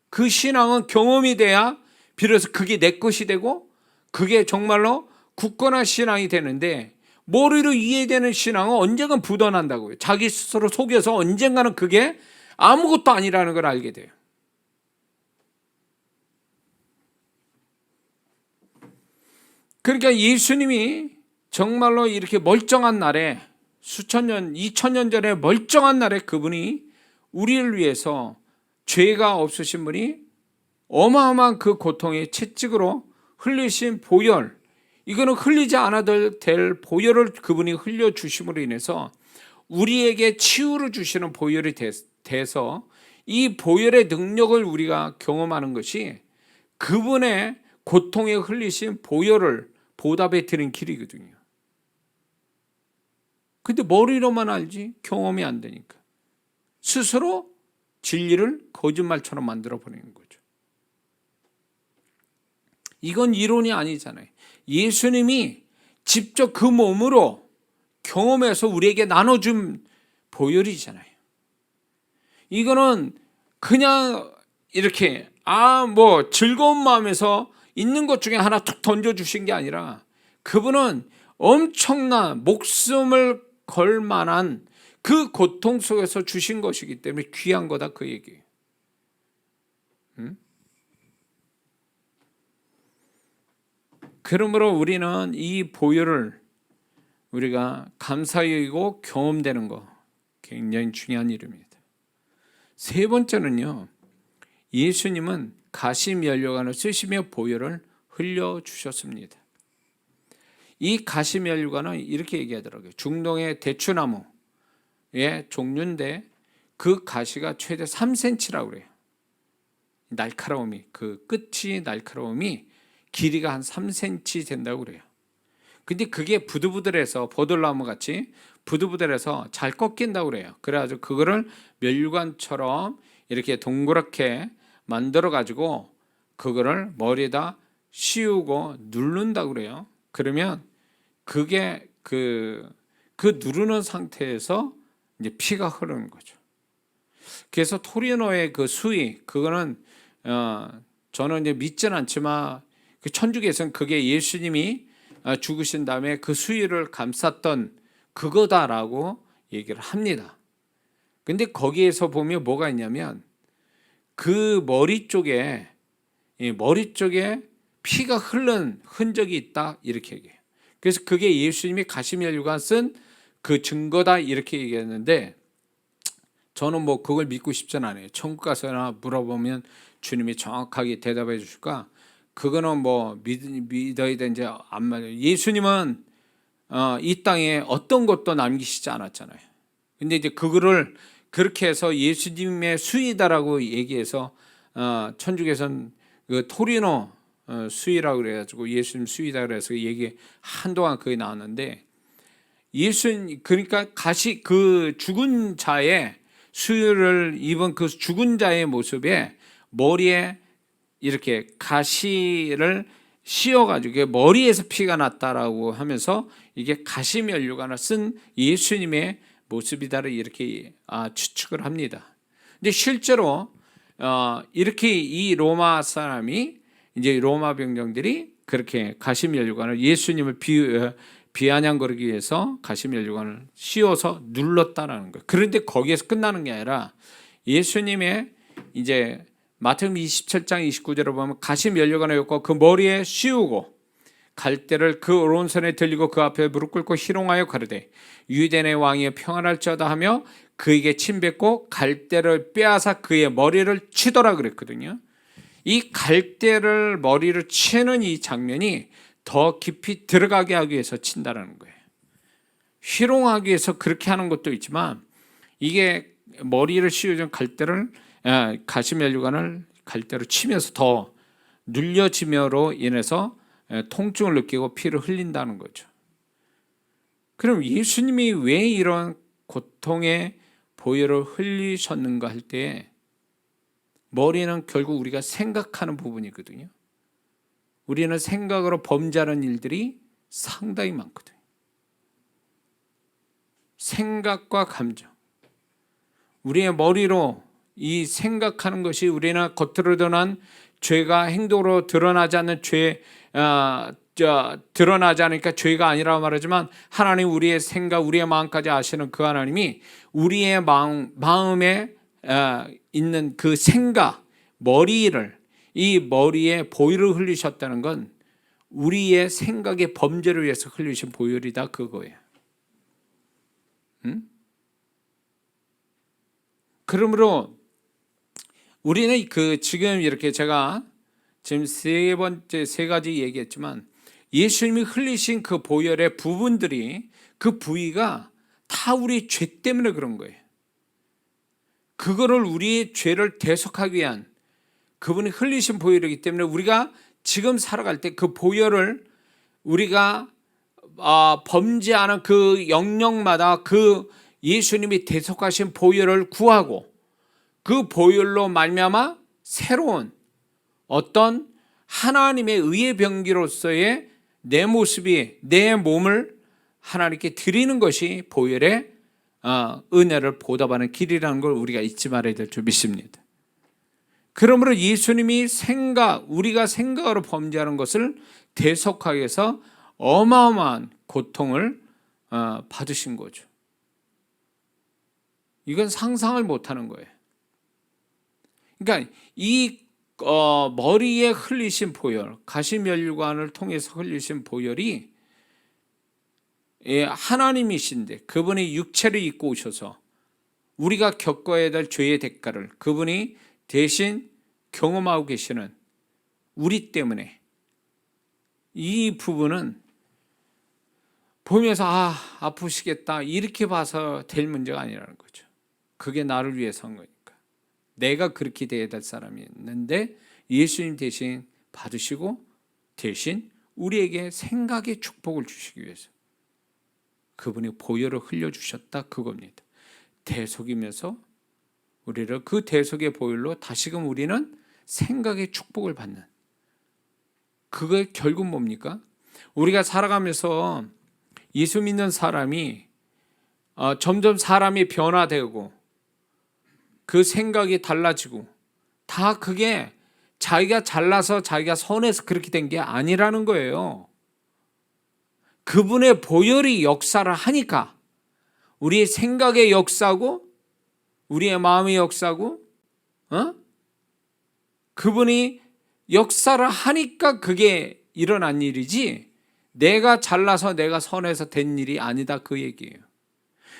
그 신앙은 경험이 돼야 비로소 그게 내 것이 되고 그게 정말로 굳건한 신앙이 되는데, 머리로 이해되는 신앙은 언젠간 부도난다고요. 자기 스스로 속여서 언젠가는 그게 아무것도 아니라는 걸 알게 돼요. 그러니까 예수님이 정말로 이렇게 멀쩡한 날에, 수천 년, 2000년 전에 멀쩡한 날에 그분이 우리를 위해서, 죄가 없으신 분이 어마어마한 그 고통의 채찍으로 흘리신 보혈, 이거는 흘리지 않아도 될 보혈을 그분이 흘려주심으로 인해서 우리에게 치유를 주시는 보혈이 돼서 이 보혈의 능력을 우리가 경험하는 것이 그분의 고통에 흘리신 보혈을 보답해 드리는 길이거든요. 근데 머리로만 알지 경험이 안 되니까 스스로 진리를 거짓말처럼 만들어 버리는 거죠. 이건 이론이 아니잖아요. 예수님이 직접 그 몸으로 경험해서 우리에게 나눠준 보혈이잖아요. 이거는 그냥 이렇게 즐거운 마음에서 있는 것 중에 하나 툭 던져주신 게 아니라 그분은 엄청난 목숨을 걸 만한 그 고통 속에서 주신 것이기 때문에 귀한 거다, 그 얘기예요. 그러므로 우리는 이 보혈을 우리가 감사히 여기고 경험되는 거 굉장히 중요한 일입니다. 세 번째는요, 예수님은 가시면류관을 쓰시며 보혈을 흘려주셨습니다. 이 가시면류관은 이렇게 얘기하더라고요. 중동의 대추나무의 종류인데 그 가시가 최대 3cm라고 그래요. 날카로움이, 그 끝이 날카로움이 길이가 한 3cm 된다고 그래요. 근데 그게 부들부들해서 버들나무 같이 부들부들해서 잘 꺾인다고 그래요. 그래가지고 그거를 멸류관처럼 이렇게 동그랗게 만들어 가지고 그거를 머리에다 씌우고 누른다고 그래요. 그러면 그게 그 누르는 상태에서 이제 피가 흐르는 거죠. 그래서 토리노의 그 수위, 그거는 저는 이제 믿지는 않지만 그 천주교에서는 그게 예수님이 죽으신 다음에 그 수위를 감쌌던 그거다라고 얘기를 합니다. 근데 거기에서 보면 뭐가 있냐면 그 머리 쪽에 피가 흐른 흔적이 있다 이렇게 얘기해요. 그래서 그게 예수님이 가시면류관 쓴 그 증거다 이렇게 얘기했는데 저는 뭐 그걸 믿고 싶지는 않아요. 천국 가서나 물어보면 주님이 정확하게 대답해 주실까? 그거는 뭐 믿어야 되는지 안 맞아요. 예수님은 이 땅에 어떤 것도 남기시지 않았잖아요. 근데 이제 그거를 그렇게 해서 예수님의 수위다라고 얘기해서 천주교에서는 그 토리노 수위라고 그래가지고 예수님 수위다 그래서 얘기 한동안 그게 나왔는데 예수님 그러니까 그 죽은 자의 수유를 입은 그 죽은 자의 모습에 머리에 이렇게 가시를 씌워가지고 머리에서 피가 났다라고 하면서 이게 가시면류관을 쓴 예수님의 모습이다를 이렇게 추측을 합니다. 근데 실제로 이렇게 이 로마 사람이 이제 로마 병정들이 그렇게 가시면류관을 예수님을 비아냥거리기 위해서 가시면류관을 씌워서 눌렀다라는 거예요. 그런데 거기에서 끝나는 게 아니라 예수님의 이제 마태복음 27장 29절을 보면 가시면류관을 엮고 그 머리에 씌우고 갈대를 그 오른손에 들리고 그 앞에 무릎 꿇고 희롱하여 가르되 유대인의 왕이 평안할지어다 하며 그에게 침뱉고 갈대를 빼앗아 그의 머리를 치더라 그랬거든요. 이 갈대를 머리를 치는 이 장면이 더 깊이 들어가게 하기 위해서 친다라는 거예요. 희롱하기 위해서 그렇게 하는 것도 있지만 이게 머리를 씌우는 갈대를 가시면류관을 갈대로 치면서 더 눌려짐으로 인해서 통증을 느끼고 피를 흘린다는 거죠. 그럼 예수님이 왜 이런 고통의 보혈을 흘리셨는가 할 때 머리는 결국 우리가 생각하는 부분이거든요. 우리는 생각으로 범죄하는 일들이 상당히 많거든요. 생각과 감정. 우리의 머리로 이 생각하는 것이 우리는 겉으로 드러난 죄가 행동으로 드러나지 않는 드러나지 않으니까 죄가 아니라고 말하지만 하나님 우리의 생각, 우리의 마음까지 아시는 그 하나님이 우리의 마음에 있는 그 생각, 이 머리에 보혈을 흘리셨다는 건 우리의 생각의 범죄를 위해서 흘리신 보혈이다 그거예요. 그러므로 우리는 지금 이렇게 제가 지금 세 가지 얘기했지만 예수님이 흘리신 그 보혈의 부분들이 그 부위가 다 우리 죄 때문에 그런 거예요. 그거를 우리의 죄를 대속하기 위한 그분이 흘리신 보혈이기 때문에 우리가 지금 살아갈 때 그 보혈을 우리가 범죄하는 그 영역마다 그 예수님이 대속하신 보혈을 구하고 그 보혈로 말미암아 새로운 어떤 하나님의 의의 병기로서의 내 모습이 내 몸을 하나님께 드리는 것이 보혈의 은혜를 보답하는 길이라는 걸 우리가 잊지 말아야 될 줄 믿습니다. 그러므로 예수님이 우리가 생각으로 범죄하는 것을 대속하기 위해서 어마어마한 고통을 받으신 거죠. 이건 상상을 못하는 거예요. 그러니까 이 머리에 흘리신 보혈, 가시면류관을 통해서 흘리신 보혈이 하나님이신데 그분이 육체를 입고 오셔서 우리가 겪어야 될 죄의 대가를 그분이 대신 경험하고 계시는 우리 때문에 이 부분은 보면서 아프시겠다 이렇게 봐서 될 문제가 아니라는 거죠. 그게 나를 위해서 한 거니까. 내가 그렇게 돼야 될 사람이었는데 예수님 대신 받으시고 대신 우리에게 생각의 축복을 주시기 위해서 그분이 보혈을 흘려주셨다 그겁니다. 대속이면서 우리를 그 대속의 보혈로 다시금 우리는 생각의 축복을 받는, 그게 결국 뭡니까? 우리가 살아가면서 예수 믿는 사람이 점점 사람이 변화되고 그 생각이 달라지고, 다 그게 자기가 잘나서 자기가 선해서 그렇게 된 게 아니라는 거예요. 그분의 보혈이 역사를 하니까, 우리의 생각의 역사고 우리의 마음의 역사고 그분이 역사를 하니까 그게 일어난 일이지, 내가 잘나서 내가 선해서 된 일이 아니다 그 얘기예요.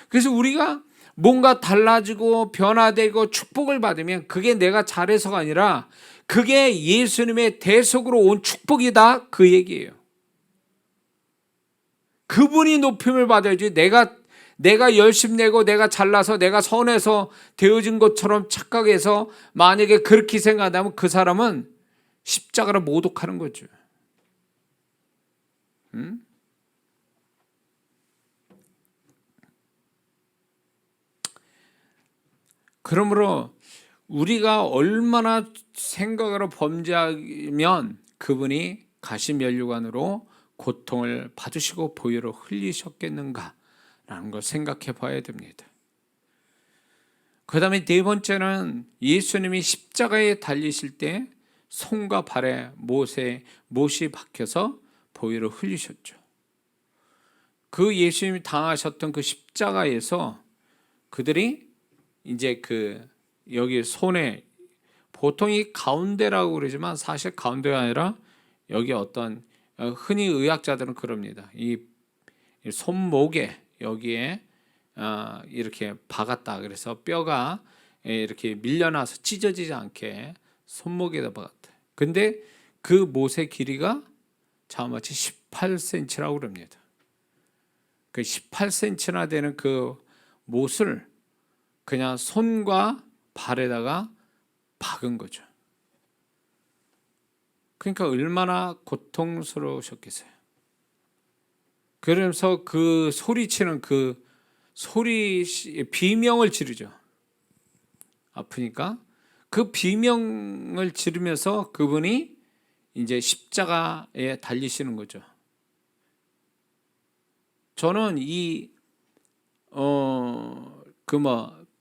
그래서 우리가 뭔가 달라지고 변화되고 축복을 받으면 그게 내가 잘해서가 아니라 그게 예수님의 대속으로 온 축복이다 그 얘기예요. 그분이 높임을 받아야지, 내가 열심 내고 내가 잘나서 내가 선해서 되어진 것처럼 착각해서 만약에 그렇게 생각한다면 그 사람은 십자가를 모독하는 거죠. 그러므로 우리가 얼마나 생각으로 범죄하면 그분이 가시면류관으로 고통을 받으시고 보혈을 흘리셨겠는가라는 걸 생각해 봐야 됩니다. 그 다음에 네 번째는 예수님이 십자가에 달리실 때 손과 발에 못이 박혀서 보혈을 흘리셨죠. 그 예수님이 당하셨던 그 십자가에서 그들이 이제 여기 손에, 보통 이 가운데라고 그러지만 사실 가운데가 아니라 여기 어떤, 흔히 의학자들은 그럽니다. 이 손목에 여기에 이렇게 박았다. 그래서 뼈가 이렇게 밀려나서 찢어지지 않게 손목에다 박았다. 근데 그 못의 길이가 자마치 18cm라고 그럽니다. 그 18cm나 되는 그 못을 그냥 손과 발에다가 박은 거죠. 그러니까 얼마나 고통스러우셨겠어요. 그러면서 그 소리치는 그 소리, 비명을 지르죠. 아프니까 그 비명을 지르면서 그분이 이제 십자가에 달리시는 거죠. 저는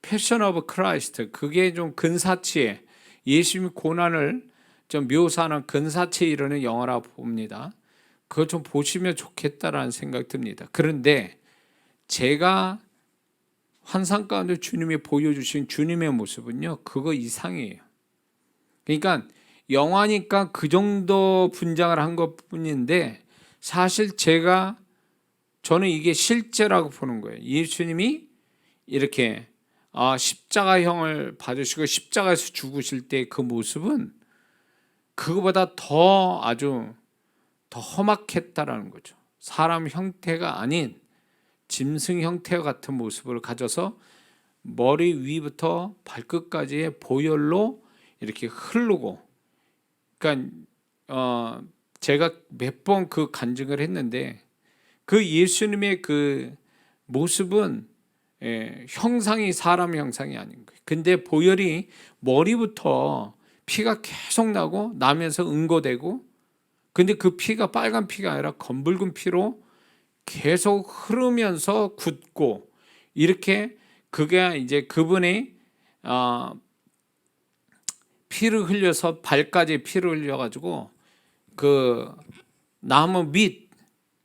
패션 오브 크라이스트, 그게 좀 근사치에 예수님의 고난을 좀 묘사하는 근사치에 이르는 영화라고 봅니다. 그거 좀 보시면 좋겠다라는 생각이 듭니다. 그런데 제가 환상 가운데 주님이 보여주신 주님의 모습은요, 그거 이상이에요. 그러니까 영화니까 그 정도 분장을 한 것뿐인데, 사실 저는 이게 실제라고 보는 거예요. 예수님이 이렇게 십자가형을 받으시고 십자가에서 죽으실 때 그 모습은 그거보다 아주 더 험악했다라는 거죠. 사람 형태가 아닌 짐승 형태 같은 모습을 가져서 머리 위부터 발끝까지의 보혈로 이렇게 흐르고, 그러니까 제가 몇 번 그 간증을 했는데, 그 예수님의 그 모습은 형상이 사람 형상이 아닌 거예요. 근데 보혈이 머리부터 피가 계속 나면서 응고되고, 근데 그 피가 빨간 피가 아니라 검붉은 피로 계속 흐르면서 굳고, 이렇게 그게 이제 그분이 피를 흘려서 발까지 피를 흘려가지고 그 나무 밑,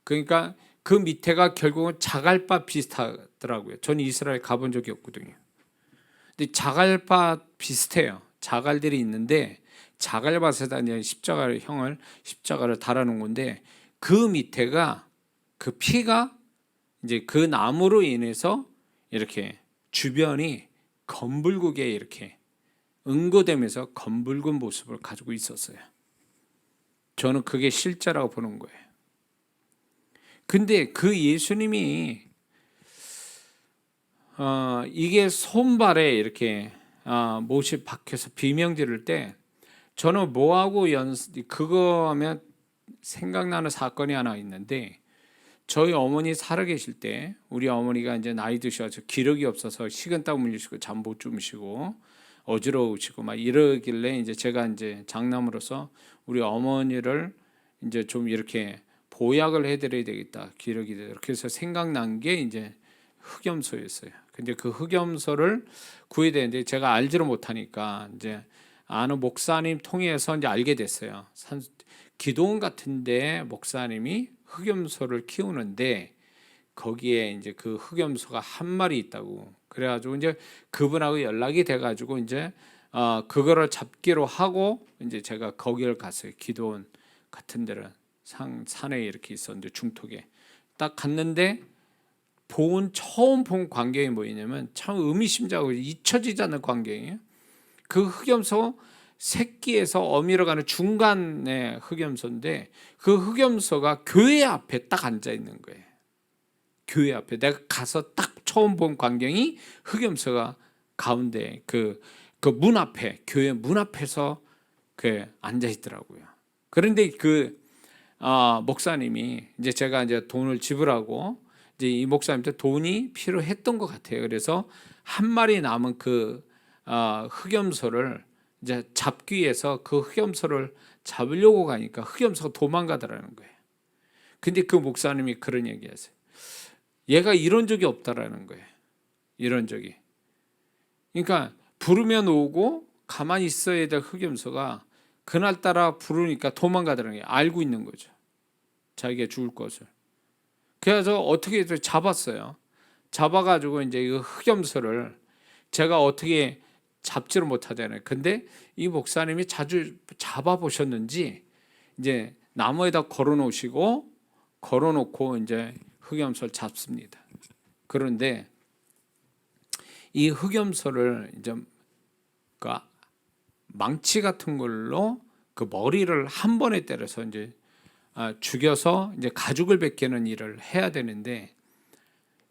그러니까 그 밑에가 결국은 자갈밭 비슷하더라고요. 저는 이스라엘 가본 적이 없거든요. 근데 자갈밭 비슷해요. 자갈들이 있는데 자갈밭에다 십자가를 달아놓은 건데, 그 밑에가 그 피가 이제 그 나무로 인해서 이렇게 주변이 검붉게 이렇게 응고되면서 검붉은 모습을 가지고 있었어요. 저는 그게 실제라고 보는 거예요. 근데 그 예수님이 이게 손발에 이렇게 못이 박혀서 비명 지를 때, 저는 뭐하고 그거 하면 생각나는 사건이 하나 있는데, 저희 어머니 살아계실 때 우리 어머니가 이제 나이 드셔서 기력이 없어서 식은땀 흘리시고 잠 못 주무시고 어지러우시고 막 이러길래 이제 제가 이제 장남으로서 우리 어머니를 이제 좀 이렇게 보약을 해드려야 되겠다, 기력이 되도록. 그래서 생각난 게 이제 흑염소였어요. 근데 그 흑염소를 구해야 되는데 제가 알지를 못하니까 이제 아는 목사님 통해서 이제 알게 됐어요. 기도원 같은데 목사님이 흑염소를 키우는데 거기에 이제 그 흑염소가 한 마리 있다고. 그래가지고 이제 그분하고 연락이 돼가지고 이제 그거를 잡기로 하고 이제 제가 거기를 갔어요. 기도원 같은 데는 산에 이렇게 있었는데 중턱에 딱 갔는데 처음 본 광경이 뭐냐면 참 의미심장하고 잊혀지지 않는 광경이에요. 그 흑염소 새끼에서 어미로 가는 중간의 흑염소인데 그 흑염소가 교회 앞에 딱 앉아 있는 거예요. 교회 앞에 내가 가서 딱 처음 본 광경이 흑염소가 가운데 그 문 앞에, 교회 문 앞에서 그 앉아 있더라고요. 그런데 목사님이 이제 제가 이제 돈을 지불하고 이제 이 목사님한테 돈이 필요했던 것 같아요. 그래서 한 마리 남은 그 흑염소를 이제 잡기 위해서 그 흑염소를 잡으려고 가니까 흑염소가 도망가더라는 거예요. 근데 그 목사님이 그런 얘기하세요. 얘가 이런 적이 없다라는 거예요. 이런 적이. 그러니까 부르면 오고 가만히 있어야 될 흑염소가 그날따라 부르니까 도망가더라는 거예요. 알고 있는 거죠. 자기가 죽을 것을. 그래서 어떻게 잡았어요. 잡아가지고 이제 이 흑염소를 제가 어떻게 잡지를 못하잖아요. 근데 이 목사님이 자주 잡아보셨는지 이제 나무에다 걸어놓고 이제 흑염소를 잡습니다. 그런데 이 흑염소를 이제 그 망치 같은 걸로 그 머리를 한 번에 때려서 이제 죽여서 이제 가죽을 벗기는 일을 해야 되는데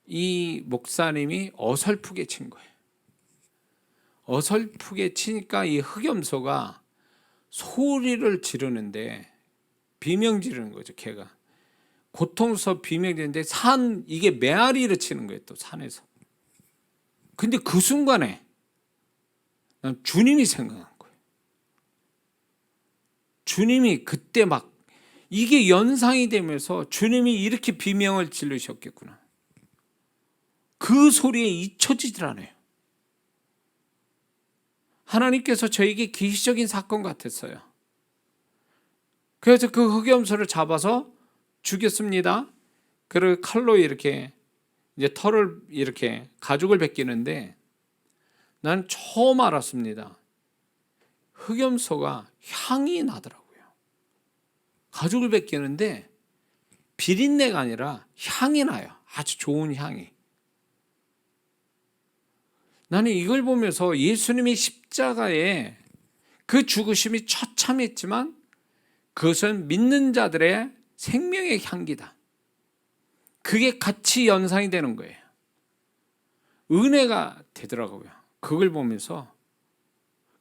이 목사님이 어설프게 친 거예요. 어설프게 치니까 이 흑염소가 소리를 지르는데 비명 지르는 거죠. 걔가 고통스러워 비명 지르는데 이게 메아리를 치는 거예요. 또 산에서. 근데 그 순간에 난 주님이 생각난 거예요. 주님이 그때 막 이게 연상이 되면서 주님이 이렇게 비명을 지르셨겠구나. 그 소리에 잊혀지질 않아요. 하나님께서 저에게 기시적인 사건 같았어요. 그래서 그 흑염소를 잡아서 죽였습니다. 그리고 칼로 이렇게 이제 털을 이렇게 가죽을 벗기는데 나는 처음 알았습니다. 흑염소가 향이 나더라고요. 가죽을 벗기는데 비린내가 아니라 향이 나요. 아주 좋은 향이. 나는 이걸 보면서 예수님의 십자가에 그 죽으심이 처참했지만 그것은 믿는 자들의 생명의 향기다. 그게 같이 연상이 되는 거예요. 은혜가 되더라고요. 그걸 보면서.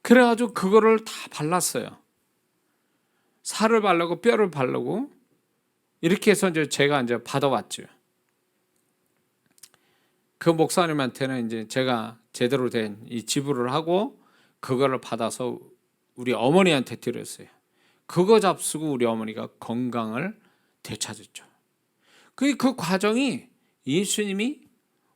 그래가지고 그거를 다 발랐어요. 살을 바르고 뼈를 바르고 이렇게 해서 이제 제가 이제 받아왔죠. 그 목사님한테는 이제 제가 제대로 된 이 지불을 하고 그거를 받아서 우리 어머니한테 드렸어요. 그거 잡수고 우리 어머니가 건강을 되찾았죠. 그 과정이 예수님이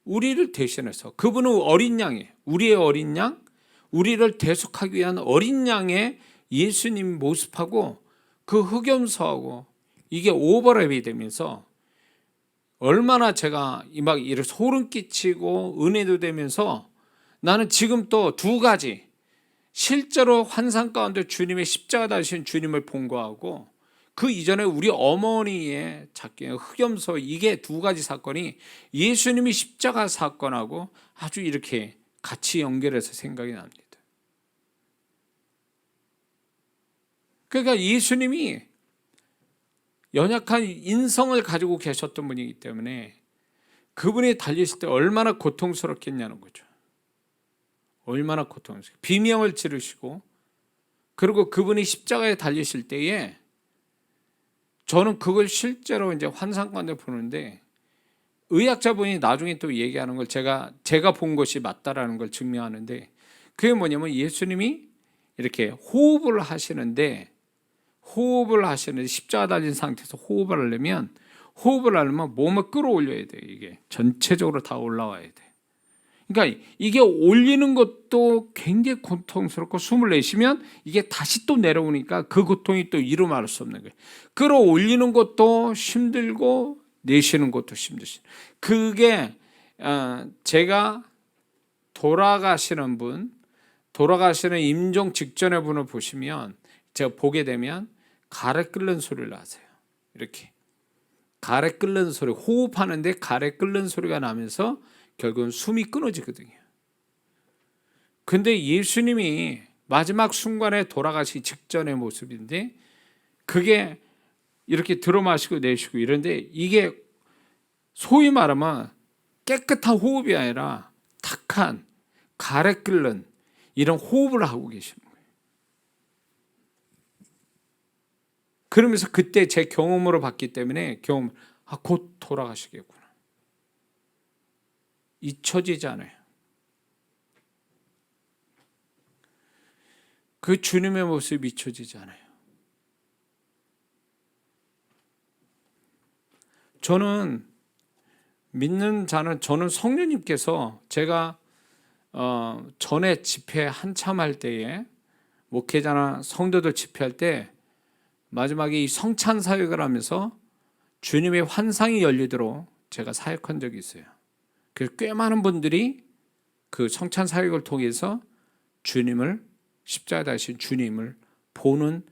우리를 대신해서 그분은 어린 양이에요. 우리의 어린 양, 우리를 대속하기 위한 어린 양의 예수님 모습하고 그 흑염소하고 이게 오버랩이 되면서 얼마나 제가 막 이렇게 소름 끼치고 은혜도 되면서 나는 지금 또 두 가지 실제로 환상 가운데 주님의 십자가 다신 주님을 본 거하고 그 이전에 우리 어머니의 흑염소 이게 두 가지 사건이 예수님이 십자가 사건하고 아주 이렇게 같이 연결해서 생각이 납니다. 그러니까 예수님이 연약한 인성을 가지고 계셨던 분이기 때문에 그분이 달리실 때 얼마나 고통스럽겠냐는 거죠. 얼마나 고통스럽게 비명을 지르시고 그리고 그분이 십자가에 달리실 때에 저는 그걸 실제로 이제 환상 가운데 보는데 의학자분이 나중에 또 얘기하는 걸 제가 본 것이 맞다라는 걸 증명하는데 그게 뭐냐면 예수님이 이렇게 호흡을 하시는데 십자가 달린 상태에서 호흡을 하려면 몸을 끌어올려야 돼요. 이게 전체적으로 다 올라와야 돼. 그러니까 이게 올리는 것도 굉장히 고통스럽고 숨을 내쉬면 이게 다시 또 내려오니까 그 고통이 또 이루 말할 수 없는 거예요. 끌어올리는 것도 힘들고 내쉬는 것도 힘드시. 그게 제가 돌아가시는 임종 직전의 분을 보시면 제가 보게 되면 가래 끓는 소리를 하세요. 이렇게 가래 끓는 소리, 호흡하는데 가래 끓는 소리가 나면서 결국은 숨이 끊어지거든요. 근데 예수님이 마지막 순간에 돌아가시 직전의 모습인데 그게 이렇게 들어 마시고 내쉬고 이런데 이게 소위 말하면 깨끗한 호흡이 아니라 탁한 가래 끓는 이런 호흡을 하고 계시는 거예요. 그러면서 그때 제 경험으로 봤기 때문에 곧 돌아가시겠구나. 잊혀지지 않아요. 그 주님의 모습이 잊혀지지 않아요. 저는 저는 성령님께서 제가 전에 집회 한참 할 때에 목회자나 성도들 집회할 때 마지막에 이 성찬 사역을 하면서 주님의 환상이 열리도록 제가 사역한 적이 있어요. 그래서 꽤 많은 분들이 그 성찬 사역을 통해서 십자가 다신 주님을 보는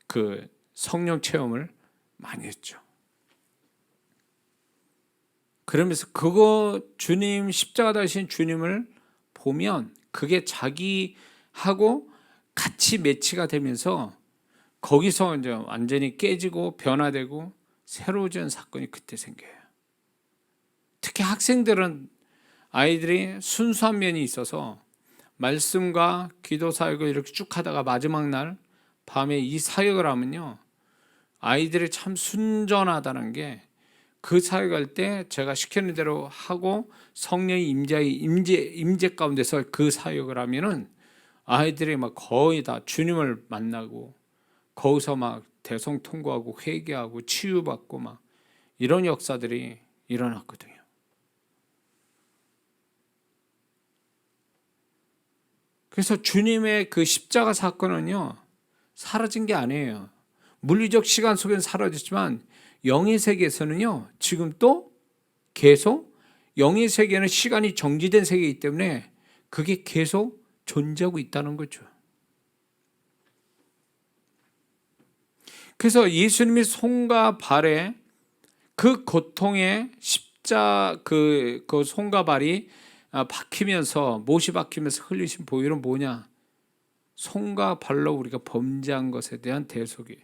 그 성령 체험을 많이 했죠. 그러면서 주님 십자가 다신 주님을 보면 그게 자기하고 같이 매치가 되면서 거기서 이제 완전히 깨지고 변화되고 새로워진 사건이 그때 생겨요. 특히 아이들이 순수한 면이 있어서 말씀과 기도 사역을 이렇게 쭉 하다가 마지막 날 밤에 이 사역을 하면요, 아이들이 참 순전하다는 게 그 사역할 때 제가 시키는 대로 하고 성령의 임재 가운데서 그 사역을 하면은 아이들이 막 거의 다 주님을 만나고 거기서 막 대성통곡하고 회개하고 치유받고 막 이런 역사들이 일어났거든요. 그래서 주님의 그 십자가 사건은요, 사라진 게 아니에요. 물리적 시간 속에는 사라졌지만 영의 세계에서는요, 지금 또 계속 영의 세계는 시간이 정지된 세계이기 때문에 그게 계속 존재하고 있다는 거죠. 그래서 예수님이 손과 발에 그 고통의 그 손과 발이 못이 박히면서 흘리신 보혈은 뭐냐? 손과 발로 우리가 범죄한 것에 대한 대속이에요.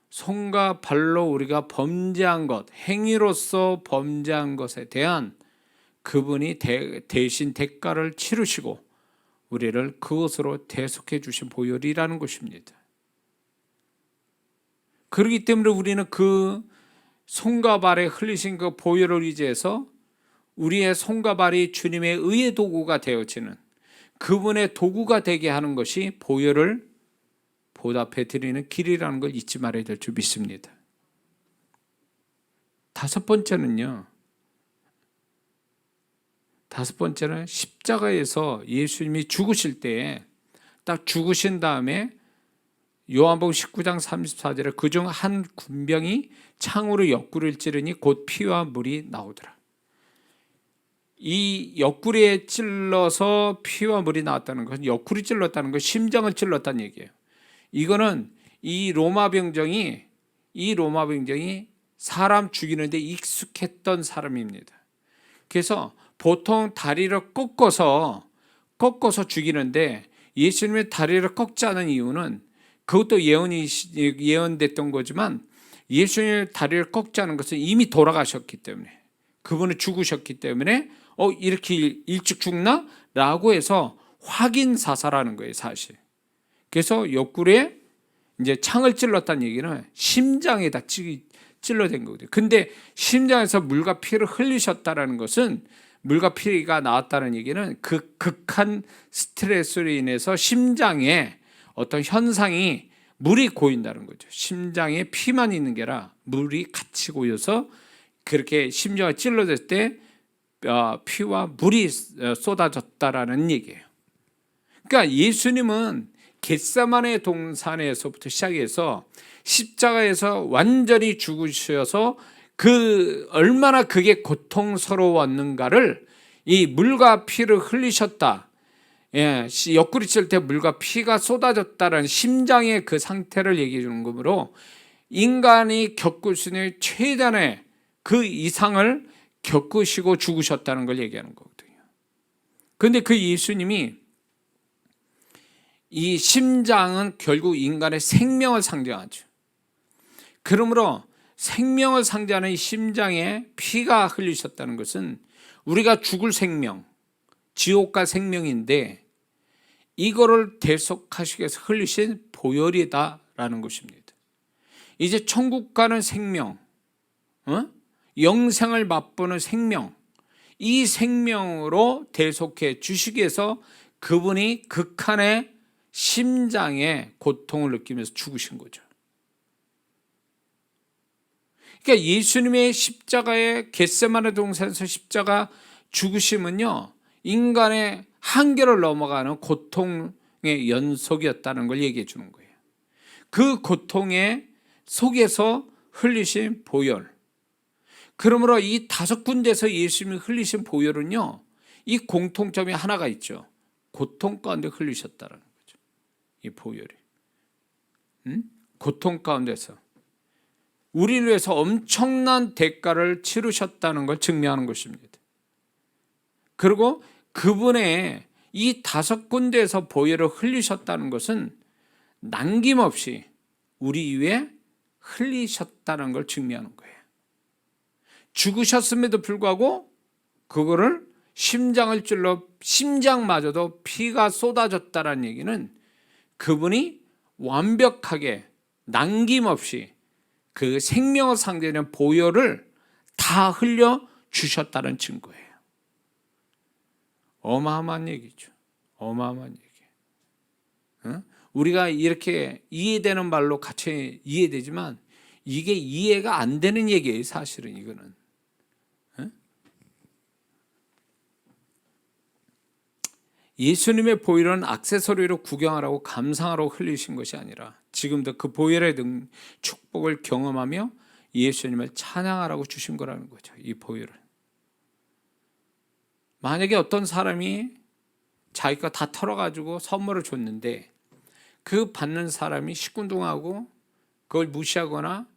손과 발로 우리가 범죄한 것, 행위로서 범죄한 것에 대한 그분이 대신 대가를 치르시고 우리를 그것으로 대속해 주신 보혈이라는 것입니다. 그렇기 때문에 우리는 그 손과 발에 흘리신 그 보혈을 의지해서 우리의 손과 발이 주님의 의의 도구가 되어지는, 그분의 도구가 되게 하는 것이 보혈을 보답해 드리는 길이라는 걸 잊지 말아야 될 줄 믿습니다. 다섯 번째는 십자가에서 예수님이 죽으실 때에 딱 죽으신 다음에 요한복음 19장 34절에 그중 한 군병이 창으로 옆구리를 찌르니 곧 피와 물이 나오더라. 이 옆구리에 찔러서 피와 물이 나왔다는 것은 옆구리 찔렀다는 것, 심장을 찔렀다는 얘기예요. 이거는 이 로마 병정이 사람 죽이는데 익숙했던 사람입니다. 그래서 보통 다리를 꺾어서 죽이는데 예수님의 다리를 꺾지 않은 이유는 그것도 예언됐던 거지만 예수님의 다리를 꺾지 않은 것은 이미 돌아가셨기 때문에, 그분은 죽으셨기 때문에 이렇게 일찍 죽나? 라고 해서 확인 사살하는 거예요, 사실. 그래서 옆구리에 이제 창을 찔렀다는 얘기는 심장에다 찔러댄 거거든요. 근데 심장에서 물과 피를 흘리셨다라는 것은, 물과 피가 나왔다는 얘기는 그 극한 스트레스로 인해서 심장에 어떤 현상이, 물이 고인다는 거죠. 심장에 피만 있는 게 아니라 물이 같이 고여서 그렇게 심장을 찔러댔을 때 피와 물이 쏟아졌다라는 얘기예요. 그러니까 예수님은 겟세마네 동산에서부터 시작해서 십자가에서 완전히 죽으셔서 얼마나 그게 고통스러웠는가를, 이 물과 피를 흘리셨다, 옆구리 칠 때 물과 피가 쏟아졌다라는 심장의 그 상태를 얘기해 주는 거므로, 인간이 겪을 수 있는 최단의 그 이상을 겪으시고 죽으셨다는 걸 얘기하는 거거든요. 그런데 그 예수님이, 이 심장은 결국 인간의 생명을 상징하죠. 그러므로 생명을 상징하는 이 심장에 피가 흘리셨다는 것은 우리가 죽을 생명, 지옥 갈 생명인데, 이거를 대속하시기 위해서 흘리신 보혈이다라는 것입니다. 이제 천국 가는 생명, 영생을 맛보는 생명, 이 생명으로 대속해 주시기 위해서 그분이 극한의 심장의 고통을 느끼면서 죽으신 거죠. 그러니까 예수님의 십자가의 겟세마네 동산에서 십자가 죽으심은요, 인간의 한계를 넘어가는 고통의 연속이었다는 걸 얘기해 주는 거예요. 그 고통의 속에서 흘리신 보혈, 그러므로 이 5군데에서 예수님이 흘리신 보혈은요, 이 공통점이 하나가 있죠. 고통 가운데 흘리셨다는 거죠. 이 보혈이, 고통 가운데서 우리를 위해서 엄청난 대가를 치르셨다는 걸 증명하는 것입니다. 그리고 그분의 이 5군데에서 보혈을 흘리셨다는 것은 남김없이 우리 위에 흘리셨다는 걸 증명하는 거예요. 죽으셨음에도 불구하고 그거를 심장을 찔러 심장마저도 피가 쏟아졌다는 얘기는 그분이 완벽하게 남김없이 그 생명을 상대하는 보혈을 다 흘려 주셨다는 증거예요. 어마어마한 얘기죠. 어마어마한 얘기. 우리가 이렇게 이해되는 말로 같이 이해되지만 이게 이해가 안 되는 얘기예요. 사실은 이거는. 예수님의 보혈은 액세서리로 구경하라고 감상하라고 흘리신 것이 아니라 지금도 그 보혈의 축복을 경험하며 예수님을 찬양하라고 주신 거라는 거죠. 이 보혈을. 만약에 어떤 사람이 자기가 다 털어가지고 선물을 줬는데 그 받는 사람이 시큰둥하고 그걸 무시하거나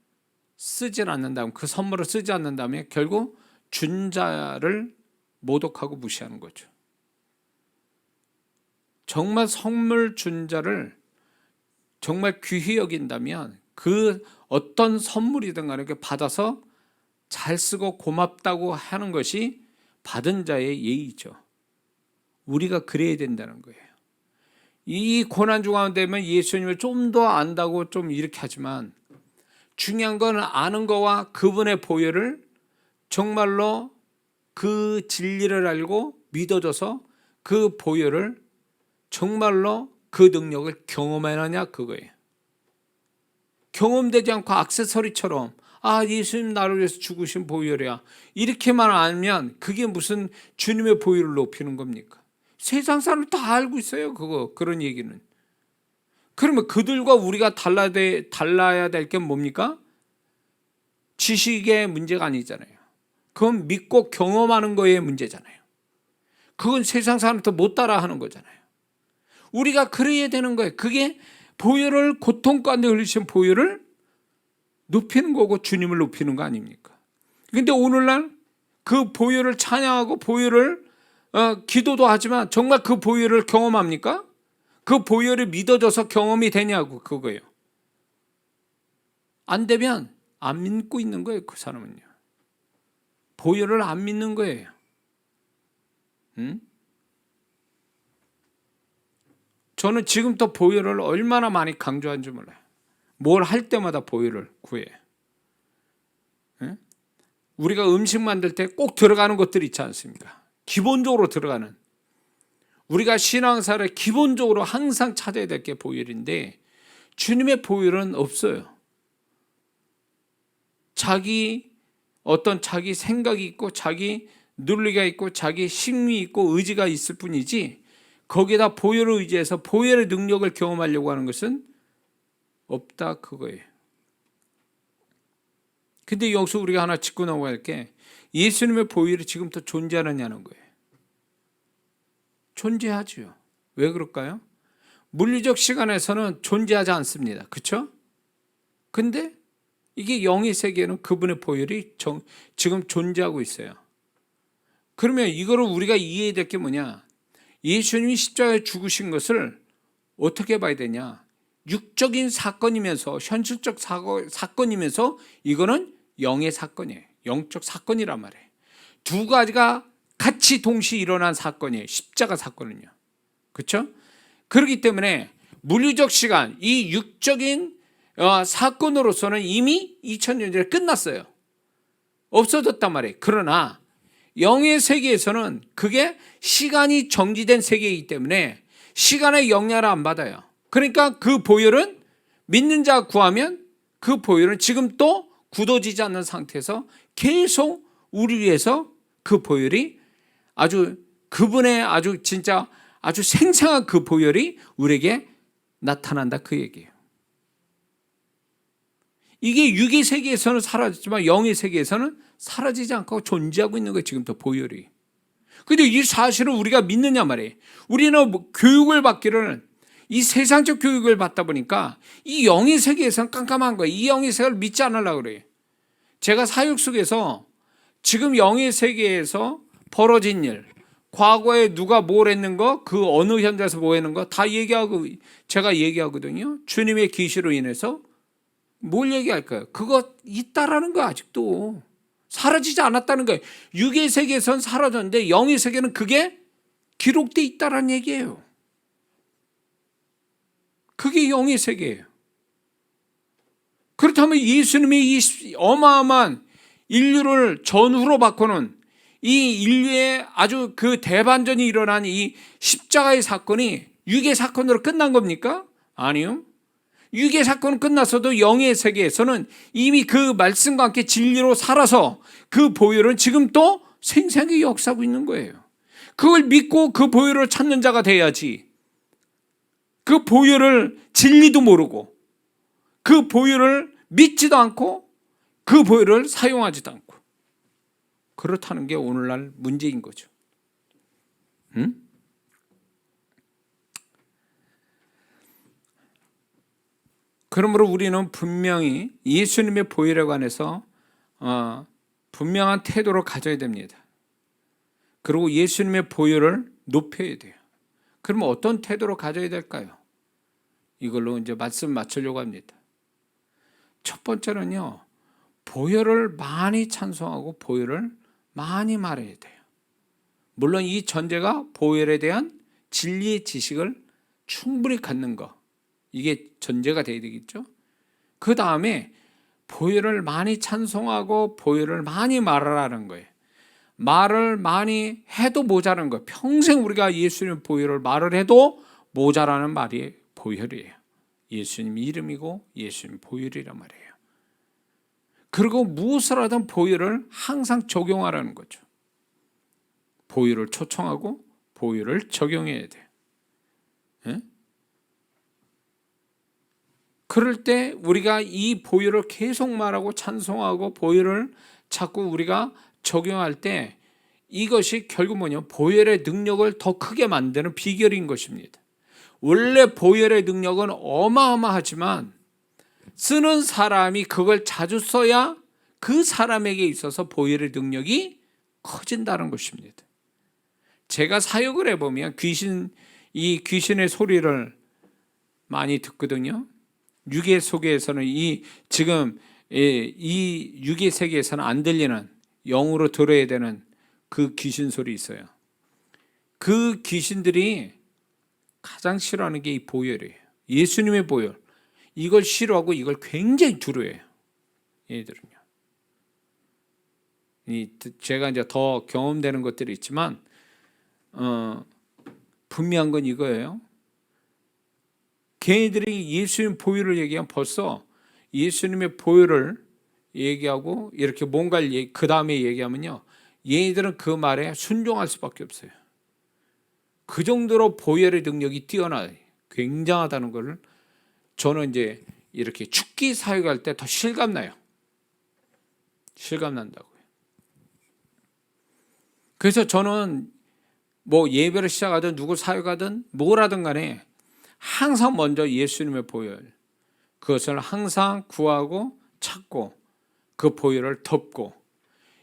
쓰질 않는다면, 그 선물을 쓰지 않는다면 결국 준 자를 모독하고 무시하는 거죠. 정말 선물 준 자를 정말 귀히 여긴다면 그 어떤 선물이든 간에 받아서 잘 쓰고 고맙다고 하는 것이 받은 자의 예의죠. 우리가 그래야 된다는 거예요. 이 고난 중간 되면 예수님을 좀 더 안다고 좀 이렇게 하지만 중요한 건 아는 거와 그분의 보혈을 정말로 그 진리를 알고 믿어줘서 그 보혈을 정말로 그 능력을 경험하느냐, 그거예요. 경험되지 않고 액세서리처럼 예수님 나를 위해서 죽으신 보혈이야, 이렇게만 알면 그게 무슨 주님의 보혈을 높이는 겁니까? 세상 사람들 다 알고 있어요. 그런 얘기는. 그러면 그들과 우리가 달라야 될 게 뭡니까? 지식의 문제가 아니잖아요. 그건 믿고 경험하는 거의 문제잖아요. 그건 세상 사람부터 못 따라하는 거잖아요. 우리가 그래야 되는 거예요. 그게 보혈을, 고통 가운데 흘리신 보혈을 높이는 거고 주님을 높이는 거 아닙니까? 그런데 오늘날 그 보혈을 찬양하고 보혈을 기도도 하지만 정말 그 보혈을 경험합니까? 그 보혈이 믿어져서 경험이 되냐고, 그거예요. 안 되면 안 믿고 있는 거예요. 그 사람은요. 보혈을 안 믿는 거예요. 저는 지금부터 보혈을 얼마나 많이 강조하는지 몰라요. 뭘 할 때마다 보혈을 구해. 예? 우리가 음식 만들 때 꼭 들어가는 것들이 있지 않습니까? 기본적으로 들어가는. 우리가 신앙생활에 기본적으로 항상 찾아야 될 게 보혈인데 주님의 보혈은 없어요. 자기 생각이 있고 자기 논리가 있고 자기 심리 있고 의지가 있을 뿐이지 거기에다 보혈을 의지해서 보혈의 능력을 경험하려고 하는 것은 없다 그거예요. 근데 여기서 우리가 하나 짚고 넘어갈 게 예수님의 보혈이 지금도 존재하느냐는 거예요. 존재하죠. 왜 그럴까요? 물리적 시간에서는 존재하지 않습니다. 그렇죠? 근데 이게 영의 세계에는 그분의 보혈이 지금 존재하고 있어요. 그러면 이거를 우리가 이해해야 될 게 뭐냐? 예수님이 십자가에 죽으신 것을 어떻게 봐야 되냐? 육적인 사건이면서 현실적 사건이면서 이거는 영의 사건이에요. 영적 사건이란 말이에요. 두 가지가 같이 동시에 일어난 사건이에요. 십자가 사건은요. 그렇죠? 그렇기 때문에 물리적 시간, 이 육적인 사건으로서는 이미 2000년 전에 끝났어요. 없어졌단 말이에요. 그러나 영의 세계에서는 그게 시간이 정지된 세계이기 때문에 시간의 영향을 안 받아요. 그러니까 그 보혈은 믿는 자가 구하면 그 보혈은 지금 또 굳어지지 않는 상태에서 계속 우리 위해서 그 보혈이 그분의 진짜 아주 생생한 그 보혈이 우리에게 나타난다 그 얘기예요. 이게 육의 세계에서는 사라졌지만 영의 세계에서는 사라지지 않고 존재하고 있는 거예요. 지금도 보혈이. 근데 이 사실을 우리가 믿느냐 말이에요. 우리는 교육을 받기를 이 세상적 교육을 받다 보니까 이 영의 세계에서는 깜깜한 거예요. 이 영의 세계를 믿지 않으려고 그래요. 제가 사역 속에서 지금 영의 세계에서 벌어진 일, 과거에 누가 뭘 했는 거, 그 어느 현장에서 뭐 했는 거 다 얘기하고 제가 얘기하거든요. 주님의 계시로 인해서 뭘 얘기할까요? 그거 있다라는 거 아직도 사라지지 않았다는 거예요. 육의 세계에선 사라졌는데 영의 세계는 그게 기록돼 있다라는 얘기예요. 그게 영의 세계예요. 그렇다면 예수님이 이 어마어마한 인류를 전후로 바꾸는 이 인류의 아주 그 대반전이 일어난 이 십자가의 사건이 육의 사건으로 끝난 겁니까? 아니요. 육의 사건은 끝났어도 영의 세계에서는 이미 그 말씀과 함께 진리로 살아서 그 보혈은 지금 또 생생하게 역사하고 있는 거예요. 그걸 믿고 그 보혈을 찾는 자가 돼야지. 그 보혈을 진리도 모르고 그 보혈을 믿지도 않고 그 보혈을 사용하지도 않고 그렇다는 게 오늘날 문제인 거죠. 응? 그러므로 우리는 분명히 예수님의 보혈에 관해서 분명한 태도를 가져야 됩니다. 그리고 예수님의 보혈을 높여야 돼요. 그러면 어떤 태도를 가져야 될까요? 이걸로 이제 말씀 맞추려고 합니다. 첫 번째는요, 보혈을 많이 찬송하고 보혈을 많이 말해야 돼요. 물론 이 전제가 보혈에 대한 진리의 지식을 충분히 갖는 것, 이게 전제가 돼야 되겠죠. 그 다음에 보혈을 많이 찬송하고 보혈을 많이 말하라는 거예요. 말을 많이 해도 모자라는 거예요. 평생 우리가 예수님 보혈을 말을 해도 모자라는 말이 보혈이에요. 예수님 이름이고 예수님 보혈이란 말이에요. 그리고 무엇을 하든 보혈을 항상 적용하라는 거죠. 보혈을 초청하고 보혈을 적용해야 돼요. 예? 그럴 때 우리가 이 보혈을 계속 말하고 찬송하고 보혈을 자꾸 우리가 적용할 때 이것이 결국 뭐냐? 보혈의 능력을 더 크게 만드는 비결인 것입니다. 원래 보혈의 능력은 어마어마하지만 쓰는 사람이 그걸 자주 써야 그 사람에게 있어서 보혈의 능력이 커진다는 것입니다. 제가 사역을 해보면 귀신의 소리를 많이 듣거든요. 육의 속에서는 지금 이 육의 세계에서는 안 들리는 영으로 들어야 되는 그 귀신 소리 있어요. 그 귀신들이 가장 싫어하는 게 이 보혈이에요. 예수님의 보혈. 이걸 싫어하고 이걸 굉장히 두려워해요. 얘들은요. 제가 이제 더 경험되는 것들이 있지만 분명한 건 이거예요. 걔네들이 예수님 보혈을 얘기하면 벌써 예수님의 보혈을 얘기하고 이렇게 뭔가를 그 다음에 얘기하면요, 얘네들은 그 말에 순종할 수밖에 없어요. 그 정도로 보혈의 능력이 뛰어나요. 굉장하다는 걸 저는 이제 이렇게 축기 사역할 때 더 실감나요. 실감난다고요. 그래서 저는 뭐 예배를 시작하든 누구 사역하든 뭘 하든 간에 항상 먼저 예수님의 보혈, 그것을 항상 구하고 찾고 그 보혈을 덮고,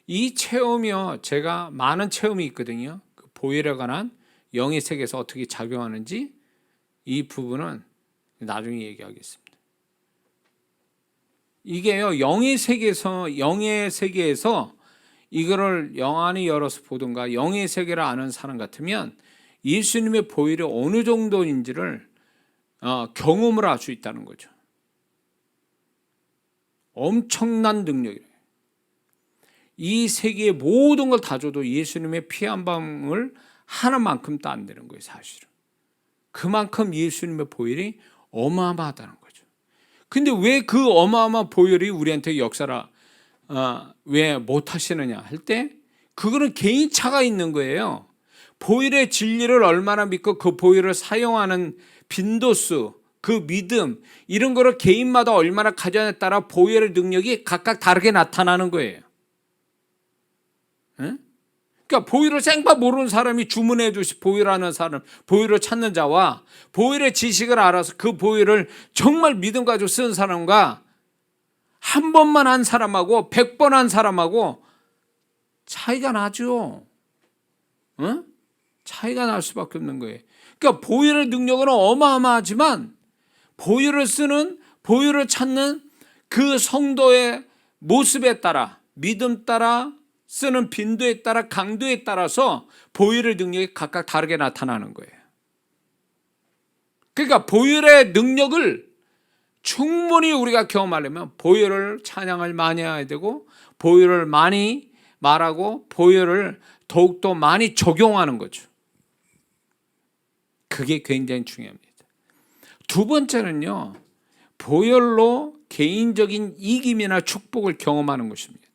이 체험이요, 제가 많은 체험이 있거든요. 그 보혈에 관한 영의 세계에서 어떻게 작용하는지 이 부분은 나중에 얘기하겠습니다. 이게요, 영의 세계에서 이거를 영안이 열어서 보든가 영의 세계를 아는 사람 같으면 예수님의 보혈이 어느 정도인지를 경험을 할 수 있다는 거죠. 엄청난 능력이에요. 이 세계의 모든 걸 다 줘도 예수님의 피 한 방울 하나만큼도 안 되는 거예요, 사실은. 그만큼 예수님의 보혈이 어마어마하다는 거죠. 근데 왜 그 어마어마한 보혈이 우리한테 역사를 왜 못하시느냐 할 때, 그거는 개인차가 있는 거예요. 보혈의 진리를 얼마나 믿고 그 보혈을 사용하는 빈도수, 그 믿음, 이런 거를 개인마다 얼마나 가져냐에 따라 보혈의 능력이 각각 다르게 나타나는 거예요. 응? 그러니까 보혈을 생파 모르는 사람이 주문해 주시 보혈하는 사람, 보혈을 찾는 자와 보혈의 지식을 알아서 그 보혈을 정말 믿음 가지고 쓰는 사람과 한 번만 한 사람하고 100번 한 사람하고 차이가 나죠. 응? 차이가 날 수밖에 없는 거예요. 그러니까 보혈의 능력은 어마어마하지만 보혈을 쓰는, 보혈을 찾는 그 성도의 모습에 따라, 믿음 따라, 쓰는 빈도에 따라, 강도에 따라서 보혈의 능력이 각각 다르게 나타나는 거예요. 그러니까 보혈의 능력을 충분히 우리가 경험하려면 보혈을 찬양을 많이 해야 되고, 보혈을 많이 말하고, 보혈을 더욱더 많이 적용하는 거죠. 그게 굉장히 중요합니다. 두 번째는요, 보혈로 개인적인 이김이나 축복을 경험하는 것입니다.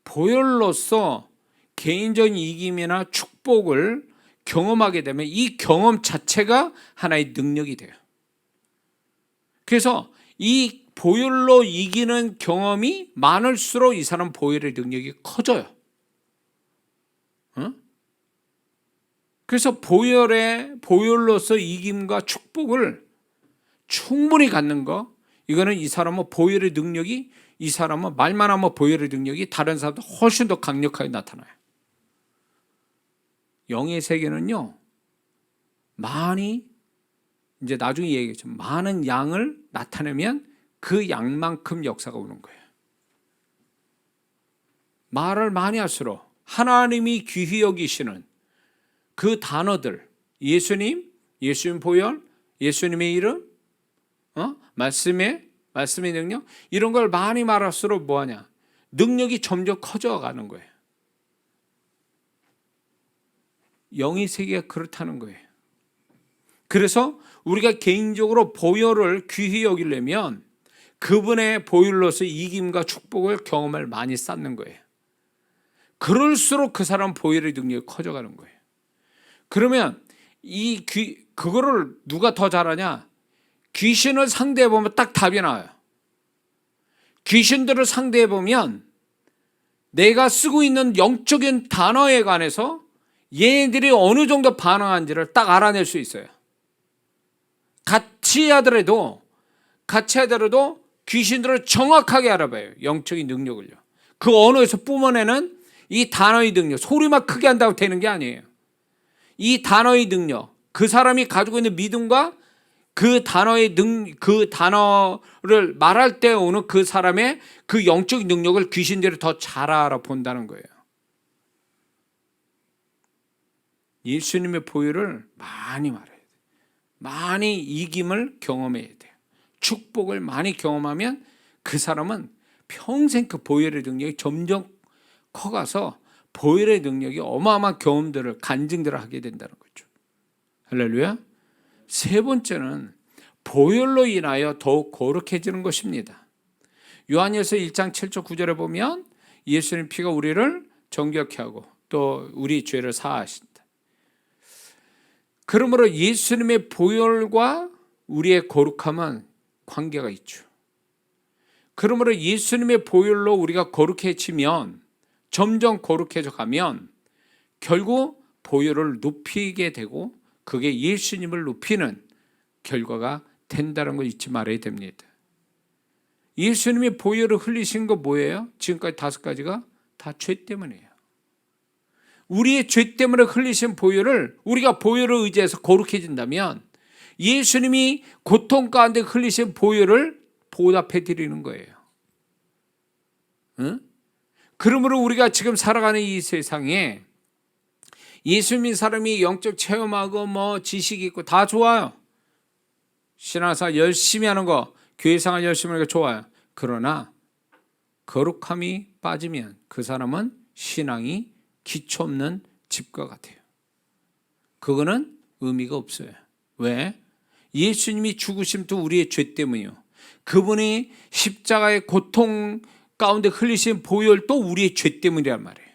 보혈로서 개인적인 이김이나 축복을 경험하게 되면 이 경험 자체가 하나의 능력이 돼요. 그래서 이 보혈로 이기는 경험이 많을수록 이 사람 보혈의 능력이 커져요. 그래서 보혈로서 이김과 축복을 충분히 갖는 거, 이거는 이 사람은 보혈의 능력이, 이 사람은 말만 하면 보혈의 능력이 다른 사람보다 훨씬 더 강력하게 나타나요. 영의 세계는요, 많이, 이제 나중에 얘기했지만 많은 양을 나타내면 그 양만큼 역사가 오는 거예요. 말을 많이 할수록 하나님이 귀히 여기시는 그 단어들, 예수님, 예수님 보혈, 예수님의 이름, 말씀의 능력, 이런 걸 많이 말할수록 뭐하냐? 능력이 점점 커져가는 거예요. 영의 세계가 그렇다는 거예요. 그래서 우리가 개인적으로 보혈을 귀히 여기려면 그분의 보혈로서 이김과 축복을 경험을 많이 쌓는 거예요. 그럴수록 그 사람 보혈의 능력이 커져가는 거예요. 그러면 그거를 누가 더 잘하냐? 귀신을 상대해보면 딱 답이 나와요. 귀신들을 상대해보면 내가 쓰고 있는 영적인 단어에 관해서 얘네들이 어느 정도 반응한지를 딱 알아낼 수 있어요. 같이 하더라도 귀신들을 정확하게 알아봐요. 영적인 능력을요. 그 언어에서 뿜어내는 이 단어의 능력, 소리만 크게 한다고 되는 게 아니에요. 이 단어의 능력, 그 사람이 가지고 있는 믿음과 그 단어를 말할 때 오는 그 사람의 그 영적인 능력을 귀신들이 더 잘 알아본다는 거예요. 예수님의 보혈을 많이 말해야 돼요. 많이 이김을 경험해야 돼요. 축복을 많이 경험하면 그 사람은 평생 그 보혈의 능력이 점점 커가서 보혈의 능력이 어마어마한 경험들을, 간증들을 하게 된다는 거죠. 할렐루야. 세 번째는 보혈로 인하여 더욱 거룩해지는 것입니다. 요한일서 1장 7절 9절에 보면 예수님 피가 우리를 정결케 하고 또 우리 죄를 사하신다. 그러므로 예수님의 보혈과 우리의 거룩함은 관계가 있죠. 그러므로 예수님의 보혈로 우리가 거룩해지면, 점점 거룩해져 가면 결국 보혈을 높이게 되고 그게 예수님을 높이는 결과가 된다는 걸 잊지 말아야 됩니다. 예수님이 보혈을 흘리신 거 뭐예요? 지금까지 5가지가 다 죄 때문이에요. 우리의 죄 때문에 흘리신 보혈을, 우리가 보혈을 의지해서 거룩해진다면 예수님이 고통 가운데 흘리신 보혈을 보답해 드리는 거예요. 응? 그러므로 우리가 지금 살아가는 이 세상에 예수 믿는 사람이 영적 체험하고 뭐 지식이 있고 다 좋아요. 신앙생활 열심히 하는 거, 교회생활 열심히 하는 거 좋아요. 그러나 거룩함이 빠지면 그 사람은 신앙이 기초 없는 집과 같아요. 그거는 의미가 없어요. 왜? 예수님이 죽으심도 우리의 죄 때문이요. 그분이 십자가의 고통 가운데 흘리신 보혈도 우리의 죄 때문이란 말이에요.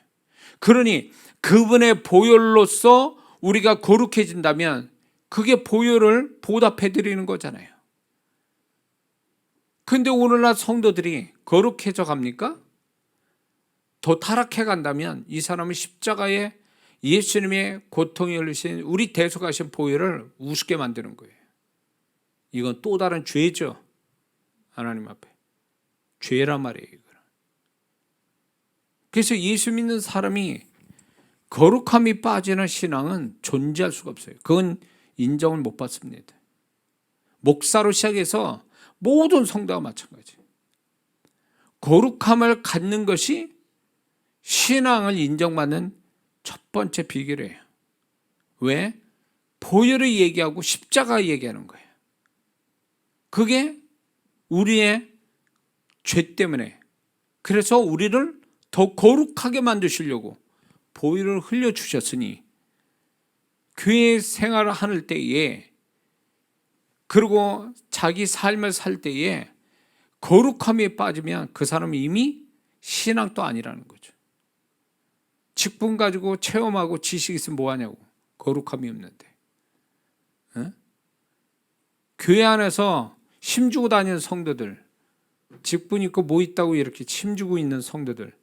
그러니 그분의 보혈로서 우리가 거룩해진다면 그게 보혈을 보답해 드리는 거잖아요. 근데 오늘날 성도들이 거룩해져 갑니까? 더 타락해 간다면 이 사람은 십자가에 예수님의 고통이 흘리신 우리 대속하신 보혈을 우습게 만드는 거예요. 이건 또 다른 죄죠. 하나님 앞에 죄란 말이에요. 이거는. 그래서 예수 믿는 사람이 거룩함이 빠지는 신앙은 존재할 수가 없어요. 그건 인정을 못 받습니다. 목사로 시작해서 모든 성도가 마찬가지. 거룩함을 갖는 것이 신앙을 인정받는 첫 번째 비결이에요. 왜? 보혈을 얘기하고 십자가 얘기하는 거예요. 그게 우리의 죄 때문에, 그래서 우리를 더 거룩하게 만드시려고 보혈을 흘려주셨으니 교회 생활을 할 때에, 그리고 자기 삶을 살 때에 거룩함이 빠지면 그 사람은 이미 신앙도 아니라는 거죠. 직분 가지고 체험하고 지식 있으면 뭐하냐고. 거룩함이 없는데. 에? 교회 안에서 힘주고 다니는 성도들, 직분 있고 뭐 있다고 이렇게 힘주고 있는 성도들,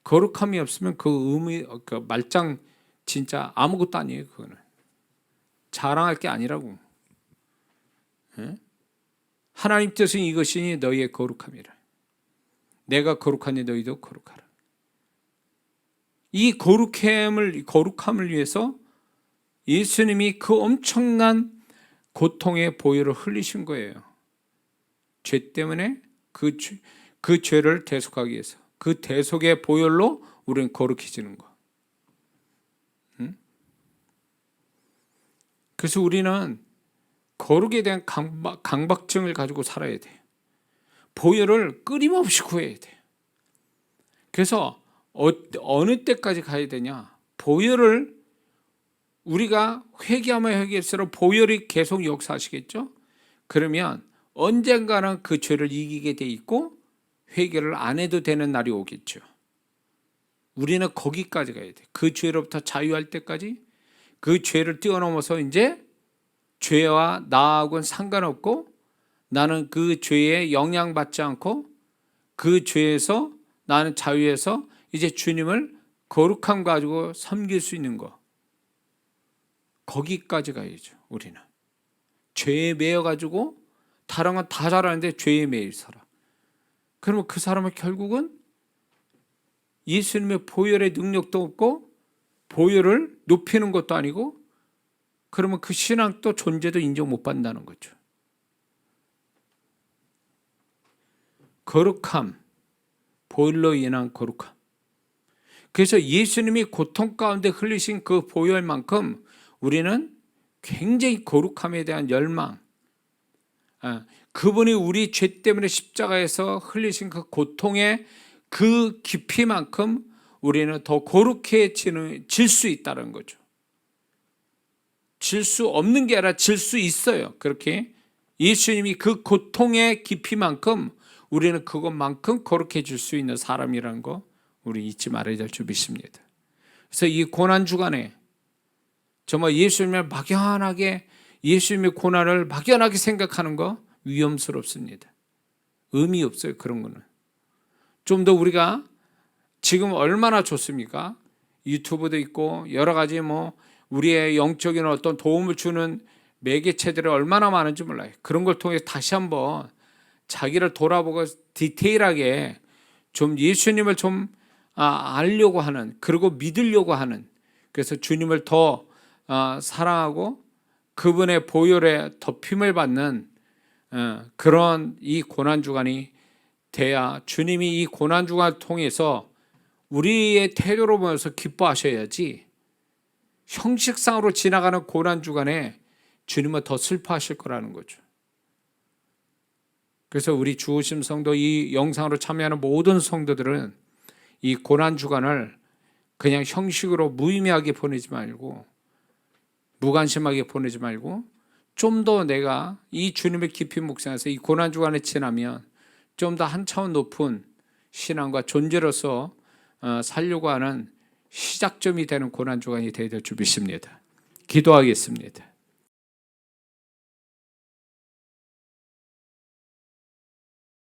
거룩함이 없으면 그 의미, 그 말짱 진짜 아무것도 아니에요. 그거는 자랑할 게 아니라고. 에? 하나님 뜻은 이것이니 너희의 거룩함이라. 내가 거룩하니 너희도 거룩하라. 이 거룩함을 위해서 예수님이 그 엄청난 고통의 보혈을 흘리신 거예요. 죄 때문에 그 죄를 대속하기 위해서. 그 대속의 보혈로 우리는 거룩해지는 거. 응? 그래서 우리는 거룩에 대한 강박증을 가지고 살아야 돼요. 보혈을 끊임없이 구해야 돼요. 그래서 어느 때까지 가야 되냐? 보혈을 우리가 회개하면 회개할수록 보혈이 계속 역사하시겠죠? 그러면 언젠가는 그 죄를 이기게 돼 있고 회개를 안 해도 되는 날이 오겠죠. 우리는 거기까지 가야 돼. 그 죄로부터 자유할 때까지, 그 죄를 뛰어넘어서 이제 죄와 나하고는 상관없고 나는 그 죄에 영향받지 않고 그 죄에서 나는 자유해서 이제 주님을 거룩함 가지고 섬길 수 있는 거. 거기까지 가야죠. 우리는 죄에 매여 가지고 다른 건 다 잘하는데 죄에 매여 살아. 그러면 그 사람은 결국은 예수님의 보혈의 능력도 없고 보혈을 높이는 것도 아니고, 그러면 그 신앙도 존재도 인정 못 받는다는 거죠. 거룩함, 보혈로 인한 거룩함. 그래서 예수님이 고통 가운데 흘리신 그 보혈만큼 우리는 굉장히 거룩함에 대한 열망, 그분이 우리 죄 때문에 십자가에서 흘리신 그 고통의 그 깊이만큼 우리는 더 거룩해질 수 있다는 거죠. 질 수 없는 게 아니라 질 수 있어요. 그렇게 예수님이 그 고통의 깊이만큼 우리는 그것만큼 거룩해질 수 있는 사람이라는 거 우리 잊지 말아야 될 줄 믿습니다. 그래서 이 고난 주간에 정말 예수님의 고난을 막연하게 생각하는 거 위험스럽습니다. 의미 없어요. 그런 거는. 좀 더 우리가 지금 얼마나 좋습니까? 유튜브도 있고 여러 가지 우리의 영적인 어떤 도움을 주는 매개체들이 얼마나 많은지 몰라요. 그런 걸 통해 다시 한번 자기를 돌아보고 디테일하게 좀 예수님을 좀 알려고 하는, 그리고 믿으려고 하는, 그래서 주님을 더 사랑하고 그분의 보혈에 덮임을 받는 그런 이 고난주간이 돼야 주님이 이 고난주간을 통해서 우리의 태도로 보면서 기뻐하셔야지, 형식상으로 지나가는 고난주간에 주님은 더 슬퍼하실 거라는 거죠. 그래서 우리 주호심 성도, 이 영상으로 참여하는 모든 성도들은 이 고난주간을 그냥 형식으로 무의미하게 보내지 말고, 무관심하게 보내지 말고, 좀 더 내가 이 주님의 깊이 묵상해서 이 고난주간에 지나면 좀 더 한 차원 높은 신앙과 존재로서 살려고 하는 시작점이 되는 고난주간이 되어야 될 줄 믿습니다. 기도하겠습니다.